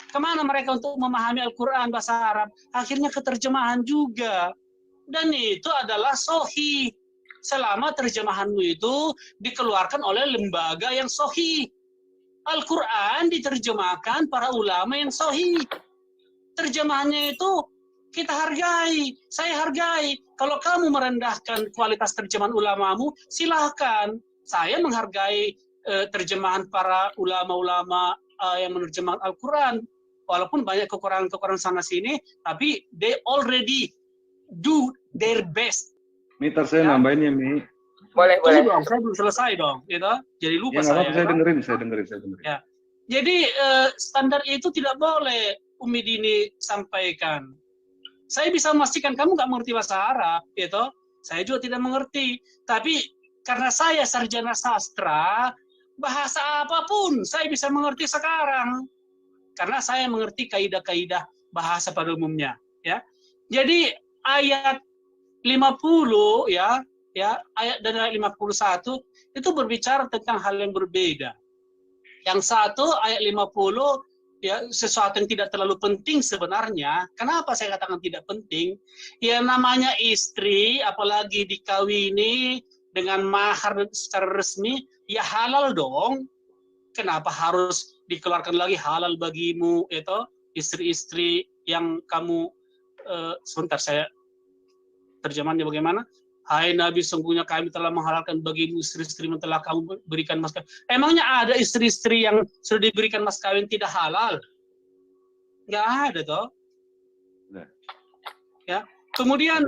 Kemana mereka untuk memahami Al-Quran bahasa Arab? Akhirnya keterjemahan juga. Dan itu adalah sahih. Selama terjemahanmu itu dikeluarkan oleh lembaga yang sahih. Al-Quran diterjemahkan para ulama yang sahih. Terjemahannya itu kita hargai, saya hargai. Kalau kamu merendahkan kualitas terjemahan ulamamu, silahkan. Saya menghargai terjemahan para ulama-ulama yang menerjemahkan Al-Quran. Walaupun banyak kekurangan-kekurangan sana-sini, tapi they already do their best. Mitar saya nambahin ya, Mi. Boleh. Dong, saya belum selesai dong, gitu. Jadi lupa saya. Saya dengerin. Ya. Jadi standar itu tidak boleh Umi Dini sampaikan. Saya bisa memastikan kamu nggak mengerti bahasa Arab, gitu. Saya juga tidak mengerti. Tapi karena saya sarjana sastra, bahasa apapun saya bisa mengerti sekarang. Karena saya mengerti kaidah-kaidah bahasa pada umumnya, ya. Jadi ayat 50 ya ayat dan ayat 51 itu berbicara tentang hal yang berbeda. Yang satu ayat 50 ya sesuatu yang tidak terlalu penting sebenarnya. Kenapa saya katakan tidak penting? Ya namanya istri apalagi dikawini dengan mahar secara resmi ya halal dong. Kenapa harus dikeluarkan lagi halal bagimu itu istri-istri yang kamu sebentar saya terjemahannya bagaimana? Hai Nabi, sungguhnya kami telah menghalalkan bagimu istri-istri yang telah kamu berikan mas kawin. Emangnya ada istri-istri yang sudah diberikan mas kawin tidak halal? Nggak ada toh. Ya. Kemudian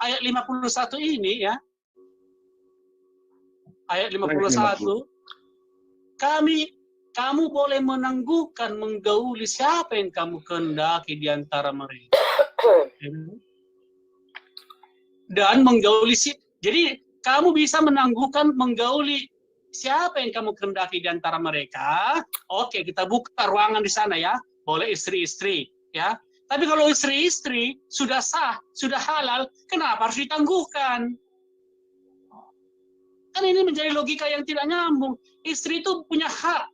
ayat 51 ini ya, ayat 51, kamu boleh menangguhkan, menggauli siapa yang kamu kehendaki di antara mereka. Dan menggauli jadi kamu bisa menangguhkan, menggauli siapa yang kamu kehendaki di antara mereka. Oke, kita buka ruangan di sana ya. Boleh istri-istri ya. Tapi kalau istri-istri sudah sah, sudah halal, kenapa harus ditangguhkan? Kan ini menjadi logika yang tidak nyambung. Istri itu punya hak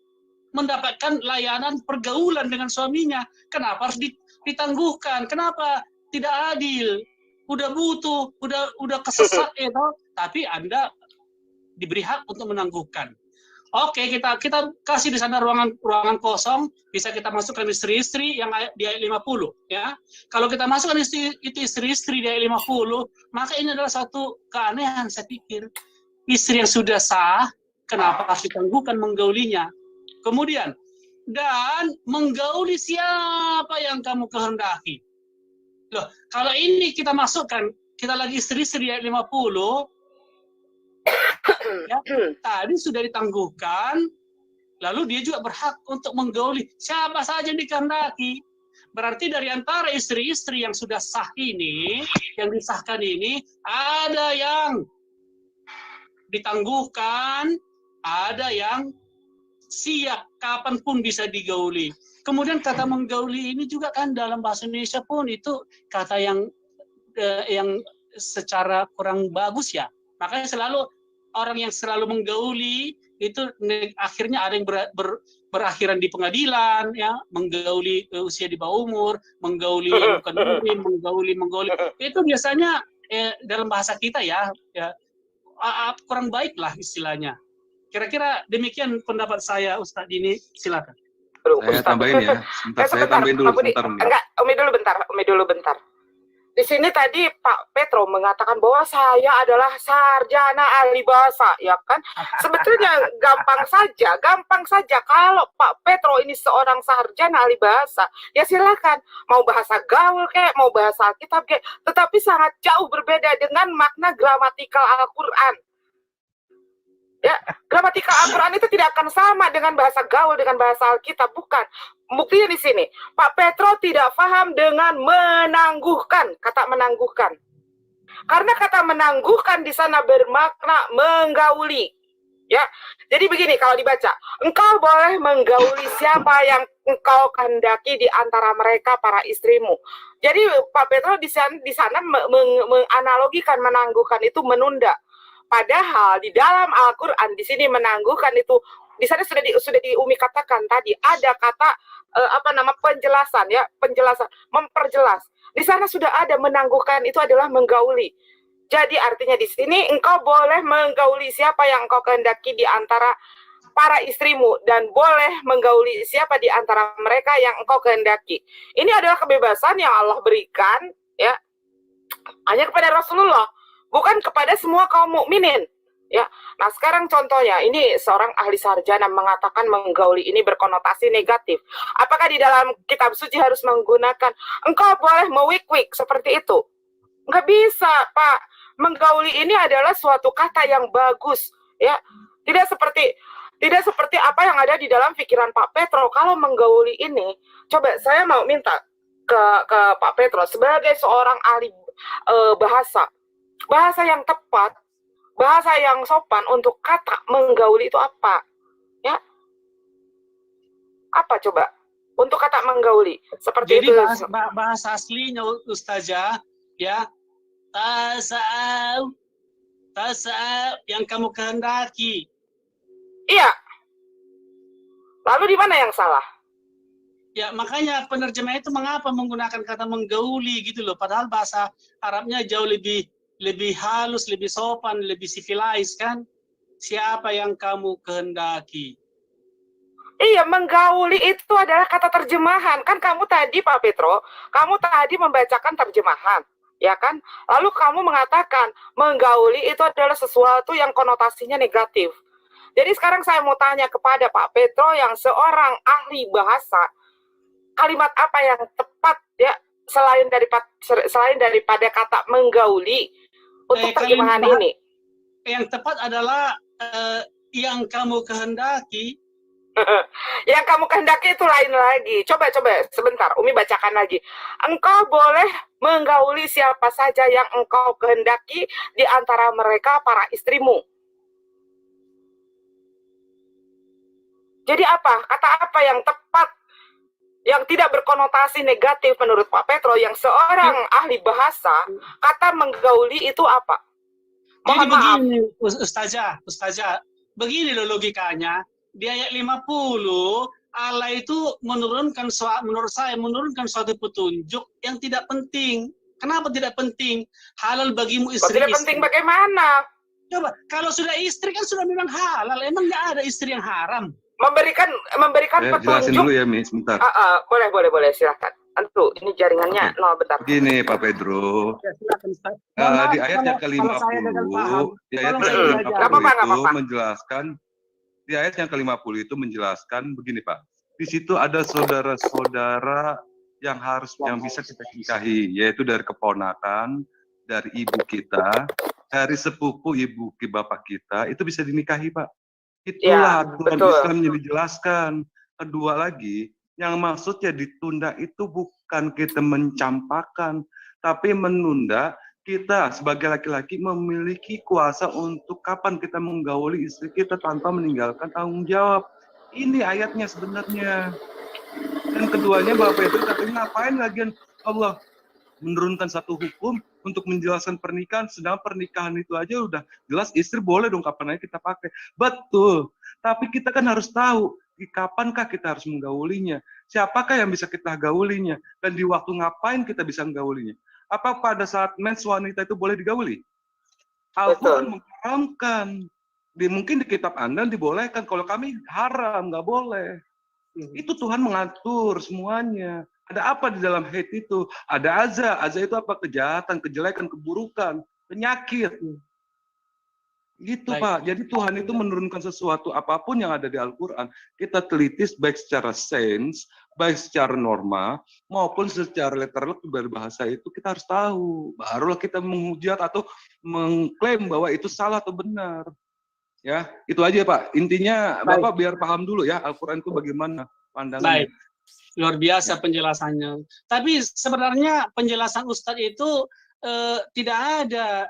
mendapatkan layanan pergaulan dengan suaminya. Kenapa harus ditangguhkan? Kenapa tidak adil? Udah butuh, udah kesesat itu, tapi Anda diberi hak untuk menangguhkan. Oke, kita kasih di sana ruangan kosong, bisa kita masukkan istri-istri yang di ayat 50 ya. Kalau kita masukkan istri-istri di ayat 50, maka ini adalah satu keanehan saya pikir. Istri yang sudah sah, kenapa harus ditangguhkan menggaulinya? Kemudian, dan menggauli siapa yang kamu kehendaki. Loh, kalau ini kita masukkan, kita lagi istri-istri di ayat 50, ya, tadi sudah ditangguhkan, lalu dia juga berhak untuk menggauli siapa saja yang dikehendaki. Berarti dari antara istri-istri yang sudah sah ini, yang disahkan ini, ada yang ditangguhkan, ada yang siap kapanpun bisa digauli. Kemudian kata menggauli ini juga kan dalam bahasa Indonesia pun itu kata yang secara kurang bagus ya. Makanya selalu orang yang selalu menggauli itu akhirnya ada yang berakhiran di pengadilan ya, menggauli usia di bawah umur, menggauli yang bukan muhrim, menggauli itu biasanya dalam bahasa kita ya kurang baik lah istilahnya. Kira-kira demikian pendapat saya, Ustadz Dini, silakan. Saya tambahin ya, saya tambahin dulu sebentar. Enggak, Umi dulu bentar. Di sini tadi Pak Petro mengatakan bahwa saya adalah sarjana ahli bahasa, ya kan? Sebetulnya gampang saja. Kalau Pak Petro ini seorang sarjana ahli bahasa, ya silakan. Mau bahasa gaul kayak, mau bahasa Alkitab kayak, tetapi sangat jauh berbeda dengan makna gramatikal Al-Quran. Ya, gramatikal Al-Quran itu tidak akan sama dengan bahasa gaul, dengan bahasa Alkitab, bukan. Buktinya di sini, Pak Petro tidak paham dengan menangguhkan, kata menangguhkan. Karena kata menangguhkan di sana bermakna menggauli. Ya, jadi begini kalau dibaca, engkau boleh menggauli siapa yang engkau kehendaki di antara mereka para istrimu. Jadi Pak Petro di sana menganalogikan menangguhkan itu menunda. Padahal di dalam Al-Quran di sini menangguhkan itu di sana sudah di Umi katakan tadi ada kata penjelasan ya, memperjelas. Di sana sudah ada menangguhkan itu adalah menggauli. Jadi artinya di sini engkau boleh menggauli siapa yang engkau kehendaki di antara para istrimu dan boleh menggauli siapa di antara mereka yang engkau kehendaki. Ini adalah kebebasan yang Allah berikan ya hanya kepada Rasulullah, bukan kepada semua kaum mukminin. Ya, nah sekarang contohnya ini seorang ahli sarjana mengatakan menggauli ini berkonotasi negatif. Apakah di dalam kitab suci harus menggunakan engkau boleh mewik-wik seperti itu? Nggak bisa, Pak. Menggauli ini adalah suatu kata yang bagus, ya. Tidak seperti apa yang ada di dalam pikiran Pak Petro. Kalau menggauli ini, coba saya mau minta ke Pak Petro sebagai seorang ahli bahasa yang tepat, bahasa yang sopan untuk kata menggauli itu apa? Ya. Apa coba? Untuk kata menggauli. Seperti jadi itu. Bahasa aslinya Ustazah ya, tasa'au yang kamu kehendaki. Iya. Lalu di mana yang salah? Ya, makanya penerjemah itu mengapa menggunakan kata menggauli gitu loh, padahal bahasa Arabnya jauh lebih halus, lebih sopan, lebih civilized kan? Siapa yang kamu kehendaki? Iya, menggauli itu adalah kata terjemahan. Kan kamu tadi, Pak Petro, kamu tadi membacakan terjemahan, ya kan? Lalu kamu mengatakan menggauli itu adalah sesuatu yang konotasinya negatif. Jadi sekarang saya mau tanya kepada Pak Petro yang seorang ahli bahasa, kalimat apa yang tepat ya selain daripada kata menggauli untuk terjemahan ini? Yang tepat adalah yang kamu kehendaki. Yang kamu kehendaki itu lain lagi. Coba sebentar, Umi bacakan lagi. Engkau boleh menggauli siapa saja yang engkau kehendaki di antara mereka para istrimu. Jadi apa? Kata apa yang tepat, yang tidak berkonotasi negatif menurut Pak Petro, yang seorang ahli bahasa, kata menggauli itu apa? Jadi begini, Ustazah, begini loh logikanya. Di ayat 50, Allah itu menurunkan suatu petunjuk yang tidak penting. Kenapa tidak penting? Halal bagimu istri. Tidak penting bagaimana? Coba, kalau sudah istri kan sudah memang halal. Emang nggak ada istri yang haram? Memberikan petunjuk. Jelasin dulu ya, Mi, sebentar. Boleh, silahkan. Tentu, ini jaringannya bentar. Begini, Pak Pedro. Ya, silakan, Ustaz. Di ayat yang ke-50, di ayat yang ke-50 itu menjelaskan begini, Pak. Di situ ada saudara-saudara yang bisa kita nikahi, yaitu dari keponakan, dari ibu kita, dari sepupu ibu bapak kita, itu bisa dinikahi, Pak. Itulah aturan Islam yang dijelaskan. Kedua lagi, yang maksudnya ditunda itu bukan kita mencampakkan, tapi menunda. Kita sebagai laki-laki memiliki kuasa untuk kapan kita menggauli istri kita tanpa meninggalkan tanggung jawab. Ini ayatnya sebenarnya. Dan keduanya Bapak itu katanya ngapain lagian Allah menurunkan satu hukum untuk menjelaskan pernikahan, sedangkan pernikahan itu aja udah jelas istri boleh dong kapan aja kita pakai. Betul. Tapi kita kan harus tahu di kapankah kita harus menggaulinya. Siapakah yang bisa kita gaulinya dan di waktu ngapain kita bisa menggaulinya. Apa pada saat mens wanita itu boleh digauli? Al-Quran mengharamkan. Mungkin di kitab Anda dibolehkan, kalau kami haram, nggak boleh. Itu Tuhan mengatur semuanya. Ada apa di dalam hate itu? Ada azza itu apa? Kejahatan, kejelekan, keburukan, penyakit. Gitu Pak. Jadi Tuhan itu menurunkan sesuatu apapun yang ada di Al-Quran. Kita teliti baik secara sains, baik secara norma, maupun secara literal dari bahasa itu kita harus tahu. Barulah kita menghujat atau mengklaim bahwa itu salah atau benar. Ya, itu aja Pak. Intinya Bapak biar paham dulu ya Al-Quran itu bagaimana pandangannya. Baik. Luar biasa penjelasannya. Tapi sebenarnya penjelasan Ustadz itu tidak ada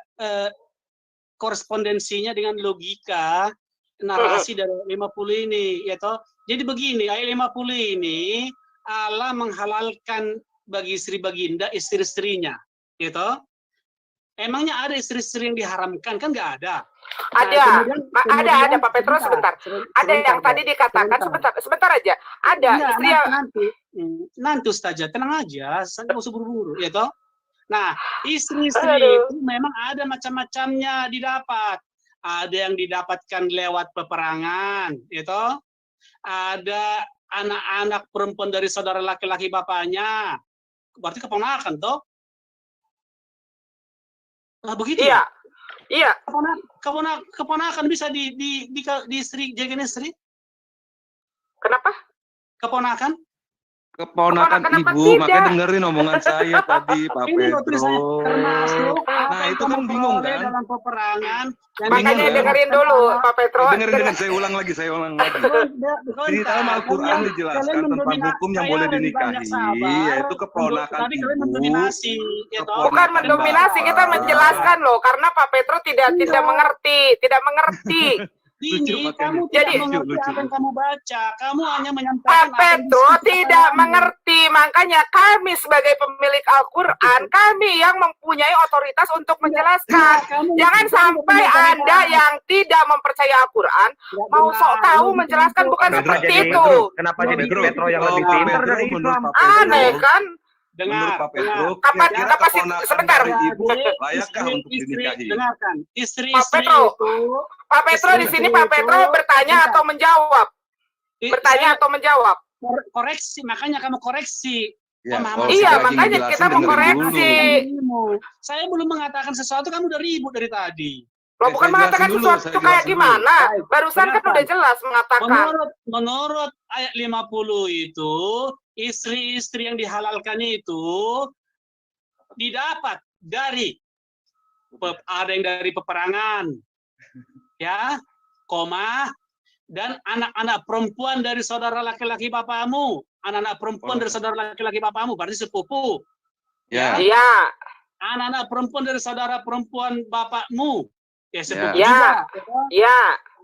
korespondensinya dengan logika narasi dari 50 ini, ya toh. Jadi begini, ayat 50 ini Allah menghalalkan bagi istri baginda istri-istrinya, ya toh. Emangnya ada istri-istri yang diharamkan? Kan nggak ada. Ada, ada Pak Petro sebentar. Ada yang tadi dikatakan sebentar aja. Ada istri yang nanti Ustazah, tenang aja, saya nggak usah buru-buru, ya toh. Nah, istri-istri itu memang ada macam-macamnya didapat. Ada yang didapatkan lewat peperangan, itu. Ada anak-anak perempuan dari saudara laki-laki bapaknya. Berarti keponakan, toh? Nah, begitu iya. Ya? Iya. Keponakan bisa di istri, jagain istri? Kenapa? Keponakan Keponakan Ibu, makanya dengerin omongan saya tadi, Pak Pedro. Nah, itu kan bingung kan? Dalam peperangan. Makanya dengerin dulu, Pak Petro. Dengerin, saya ulang lagi. Di dalam Al-Quran dijelaskan tentang hukum yang boleh dinikahi, yaitu keponakan Ibu. Bukan mendominasi, kita menjelaskan loh, karena Pak Petro tidak mengerti. Ini kamu tidak mengerti apa yang kamu baca, kamu hanya menyampaikan. Pak Petro tidak mengerti, makanya kami sebagai pemilik Al-Quran, kami yang mempunyai otoritas untuk menjelaskan. Jangan sampai Anda yang tidak mempercaya Al-Quran mau sok tahu menjelaskan, bukan seperti itu. Kenapa jadi Petro yang lebih pintar dari Islam? Aneh kan? Menurut Pak Petro, sebentar. Layakkah untuk dinikahi? Dengarkan, istri-istri Pak Petro di sini Pak Petro bertanya atau menjawab? Bertanya atau menjawab? Koreksi, makanya kamu koreksi. Iya, makanya kita mau koreksi. Saya belum mengatakan sesuatu, kamu udah ribut dari tadi. Lo bukan mengatakan sesuatu kayak gimana? Barusan kan udah jelas mengatakan. Menurut ayat 50 itu, istri-istri yang dihalalkan itu didapat dari ada yang dari peperangan, ya, dan anak-anak perempuan dari saudara laki-laki bapamu, anak-anak perempuan dari saudara laki-laki bapamu, berarti sepupu. Ya. Iya. Anak-anak perempuan dari saudara perempuan bapakmu, ya sepupu Ya. juga. Iya.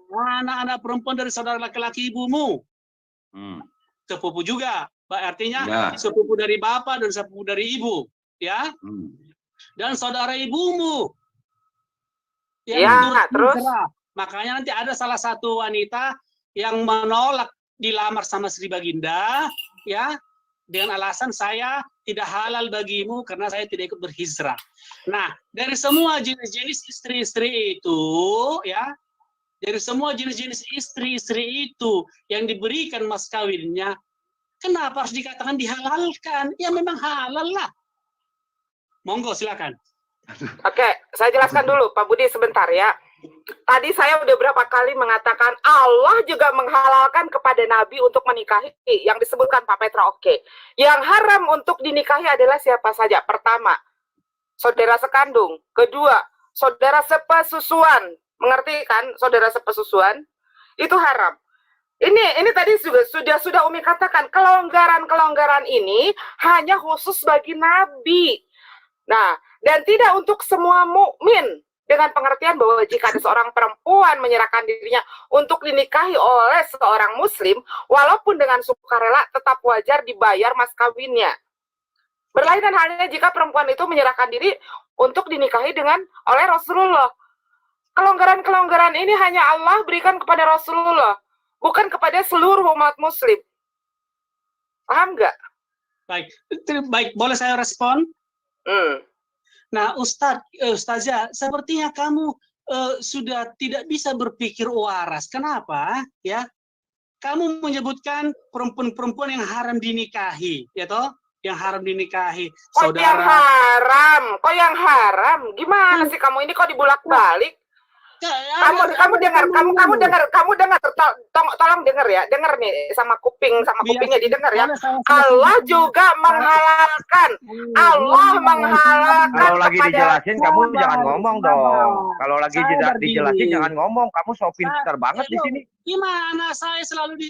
Anak-anak perempuan dari saudara laki-laki ibumu, sepupu juga. Artinya sepupu dari bapak dan sepupu dari ibu, ya. Dan saudara ibumu. Ya, terus? Makanya nanti ada salah satu wanita yang menolak dilamar sama Sri Baginda, ya, dengan alasan saya tidak halal bagimu karena saya tidak ikut berhijrah. Nah, dari semua jenis-jenis istri-istri itu, ya, dari semua jenis-jenis istri-istri itu yang diberikan mas kawinnya, kenapa harus dikatakan dihalalkan? Ya memang halal lah. Monggo, silakan. Oke, saya jelaskan dulu, Pak Budi, sebentar ya. Tadi saya udah berapa kali mengatakan Allah juga menghalalkan kepada Nabi untuk menikahi, yang disebutkan Pak Petra, oke. Yang haram untuk dinikahi adalah siapa saja? Pertama, saudara sekandung. Kedua, saudara sepesusuan. Mengerti kan, saudara sepesusuan? Itu haram. Ini tadi sudah Umi katakan, kelonggaran ini hanya khusus bagi Nabi. Nah, dan tidak untuk semua mukmin, dengan pengertian bahwa jika ada seorang perempuan menyerahkan dirinya untuk dinikahi oleh seorang muslim, walaupun dengan sukarela tetap wajar dibayar mas kawinnya. Berlainan halnya jika perempuan itu menyerahkan diri untuk dinikahi oleh Rasulullah. Kelonggaran-kelonggaran ini hanya Allah berikan kepada Rasulullah, bukan kepada seluruh umat muslim. Paham nggak? Baik, boleh saya respon? Nah, Ustazah, sepertinya kamu sudah tidak bisa berpikir waras. Kenapa? Ya, kamu menyebutkan perempuan-perempuan yang haram dinikahi, ya toh? Yang haram dinikahi. Kok yang haram? Kok yang haram? Gimana sih kamu ini kok dibulak-balik? Kamu dengar, tolong dengar ya, dengar nih sama kupingnya didengar ya. Allah juga menghalalkan, Kalau lagi dijelasin kamu jangan ngomong dong. Kalau lagi dijelasin jangan ngomong, kamu so pintar banget di sini. Gimana saya selalu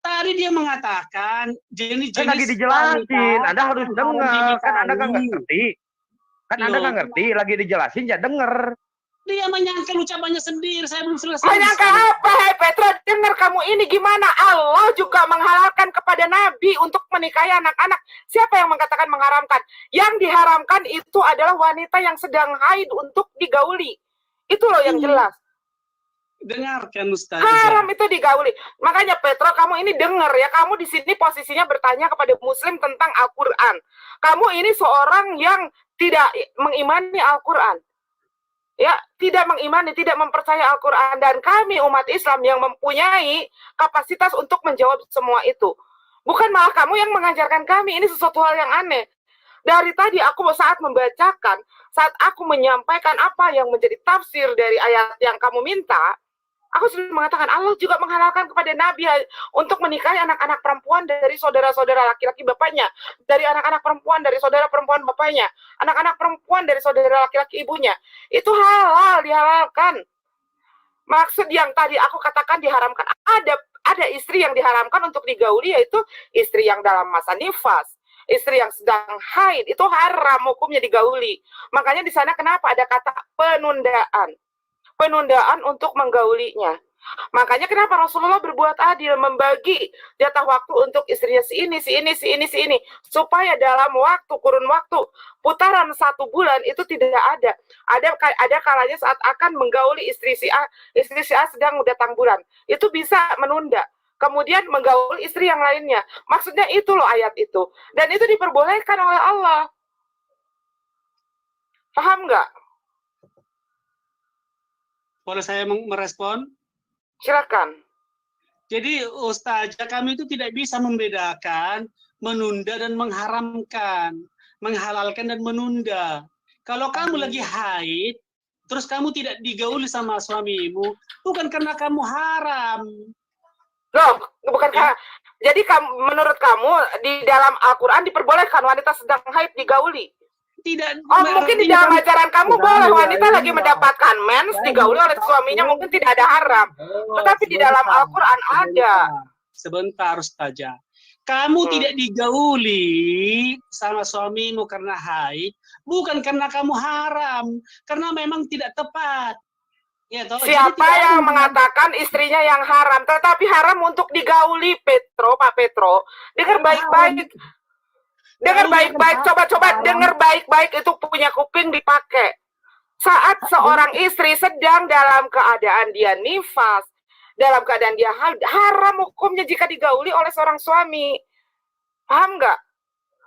tadi dia mengatakan jenis-jenis kan lagi dijelasin, Anda harus dengar, kan Anda nggak ngerti. Kan Anda nggak ngerti, lagi dijelasin ya denger. Dia menyangkal ucapannya sendiri, saya belum selesai. Menyangkal apa, Hai Petra? Dengar kamu ini gimana? Allah juga menghalalkan kepada Nabi untuk menikahi anak-anak. Siapa yang mengatakan mengharamkan? Yang diharamkan itu adalah wanita yang sedang haid untuk digauli. Itu loh yang jelas. Dengarkan Ustaz. Haram itu digauli. Makanya Petra, kamu ini dengar ya, kamu di sini posisinya bertanya kepada Muslim tentang Al-Quran. Kamu ini seorang yang tidak mengimani Al-Quran. Ya, tidak mengimani, tidak mempercaya Al-Quran, dan kami umat Islam yang mempunyai kapasitas untuk menjawab semua itu. Bukan malah kamu yang mengajarkan kami, ini sesuatu hal yang aneh. Dari tadi aku saat membacakan, saat aku menyampaikan apa yang menjadi tafsir dari ayat yang kamu minta, aku sudah mengatakan Allah juga menghalalkan kepada Nabi untuk menikahi anak-anak perempuan dari saudara-saudara laki-laki bapaknya, dari anak-anak perempuan dari saudara perempuan bapaknya, anak-anak perempuan dari saudara laki-laki ibunya. Itu halal, dihalalkan. Maksud yang tadi aku katakan diharamkan, ada istri yang diharamkan untuk digauli, yaitu istri yang dalam masa nifas, istri yang sedang haid, itu haram hukumnya digauli. Makanya di sana kenapa ada kata penundaan untuk menggaulinya. Makanya kenapa Rasulullah berbuat adil, membagi jatah waktu untuk istrinya si ini, supaya dalam kurun waktu putaran 1 bulan itu tidak ada. Ada kalanya saat akan menggauli istri si A sedang datang bulan, itu bisa menunda. Kemudian menggauli istri yang lainnya. Maksudnya itu loh ayat itu. Dan itu diperbolehkan oleh Allah. Paham nggak? Boleh saya merespon? Silakan. Jadi Ustazah, kami itu tidak bisa membedakan menunda dan mengharamkan, menghalalkan dan menunda. Kalau kamu lagi haid, terus kamu tidak digauli sama suamimu, bukan karena kamu haram. Loh, bukan ya? Jadi menurut kamu di dalam Al-Quran diperbolehkan wanita sedang haid digauli? tidak. Mungkin di dalam ajaran kamu boleh wanita lagi mendapatkan mens digauli oleh suaminya, mungkin tidak ada haram. Tetapi di dalam Al-Quran ada. Sebentar, Ustazah. Kamu tidak digauli sama suamimu karena haid, bukan karena kamu haram, karena memang tidak tepat. Ya, siapa yang mengatakan istrinya yang haram, tetapi haram untuk digauli, Pak Petro. Dengar baik-baik. Dengar baik-baik, coba dengar baik-baik, itu punya kuping dipakai. Saat seorang istri sedang dalam keadaan dia nifas, dalam keadaan dia haram hukumnya jika digauli oleh seorang suami. Paham nggak?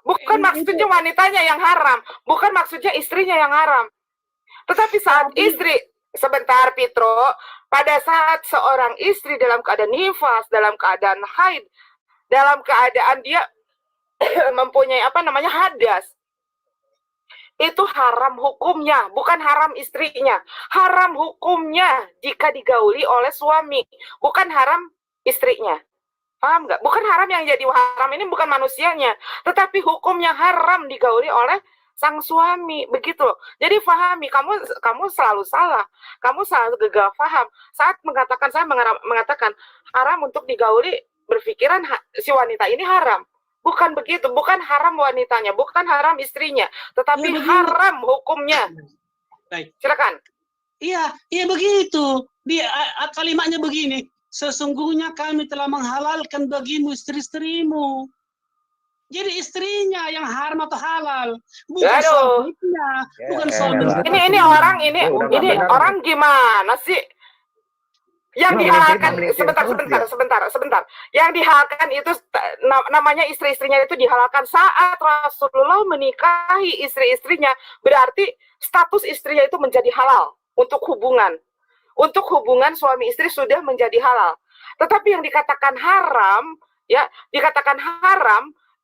Bukan maksudnya wanitanya yang haram, bukan maksudnya istrinya yang haram. Tetapi saat istri, sebentar Petro, pada saat seorang istri dalam keadaan nifas, dalam keadaan haid, dalam keadaan dia mempunyai hadas, itu haram hukumnya, bukan haram istrinya. Haram hukumnya jika digauli oleh suami, bukan haram istrinya. Paham nggak? Bukan haram, yang jadi haram ini bukan manusianya, tetapi hukumnya haram digauli oleh sang suami, begitu. Jadi pahami, kamu selalu salah, kamu selalu gagal paham saat saya mengatakan haram untuk digauli, berpikiran si wanita ini haram. Bukan begitu, bukan haram wanitanya, bukan haram istrinya, tetapi haram hukumnya. Baik. Silakan. Iya begitu. Kalimatnya begini, sesungguhnya kami telah menghalalkan bagimu istri-istrimu. Jadi istrinya yang haram atau halal, bukan suaminya, bukan suaminya. Ini orang gimana sih? Yang dihalalkan, sebentar. Yang dihalalkan itu namanya istri-istrinya itu dihalalkan saat Rasulullah menikahi istri-istrinya, berarti status istrinya itu menjadi halal untuk hubungan. Untuk hubungan suami istri sudah menjadi halal. Tetapi yang dikatakan haram,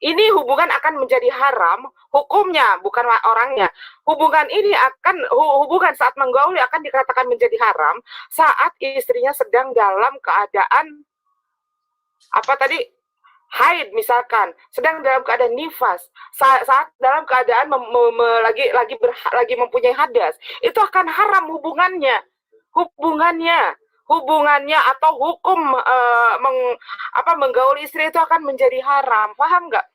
ini hubungan akan menjadi haram, hukumnya bukan orangnya. Hubungan saat menggauli akan dikatakan menjadi haram saat istrinya sedang dalam keadaan haid misalkan, sedang dalam keadaan nifas, saat dalam keadaan lagi mempunyai hadas, itu akan haram hubungannya atau hukum menggauli istri itu akan menjadi haram. Paham nggak?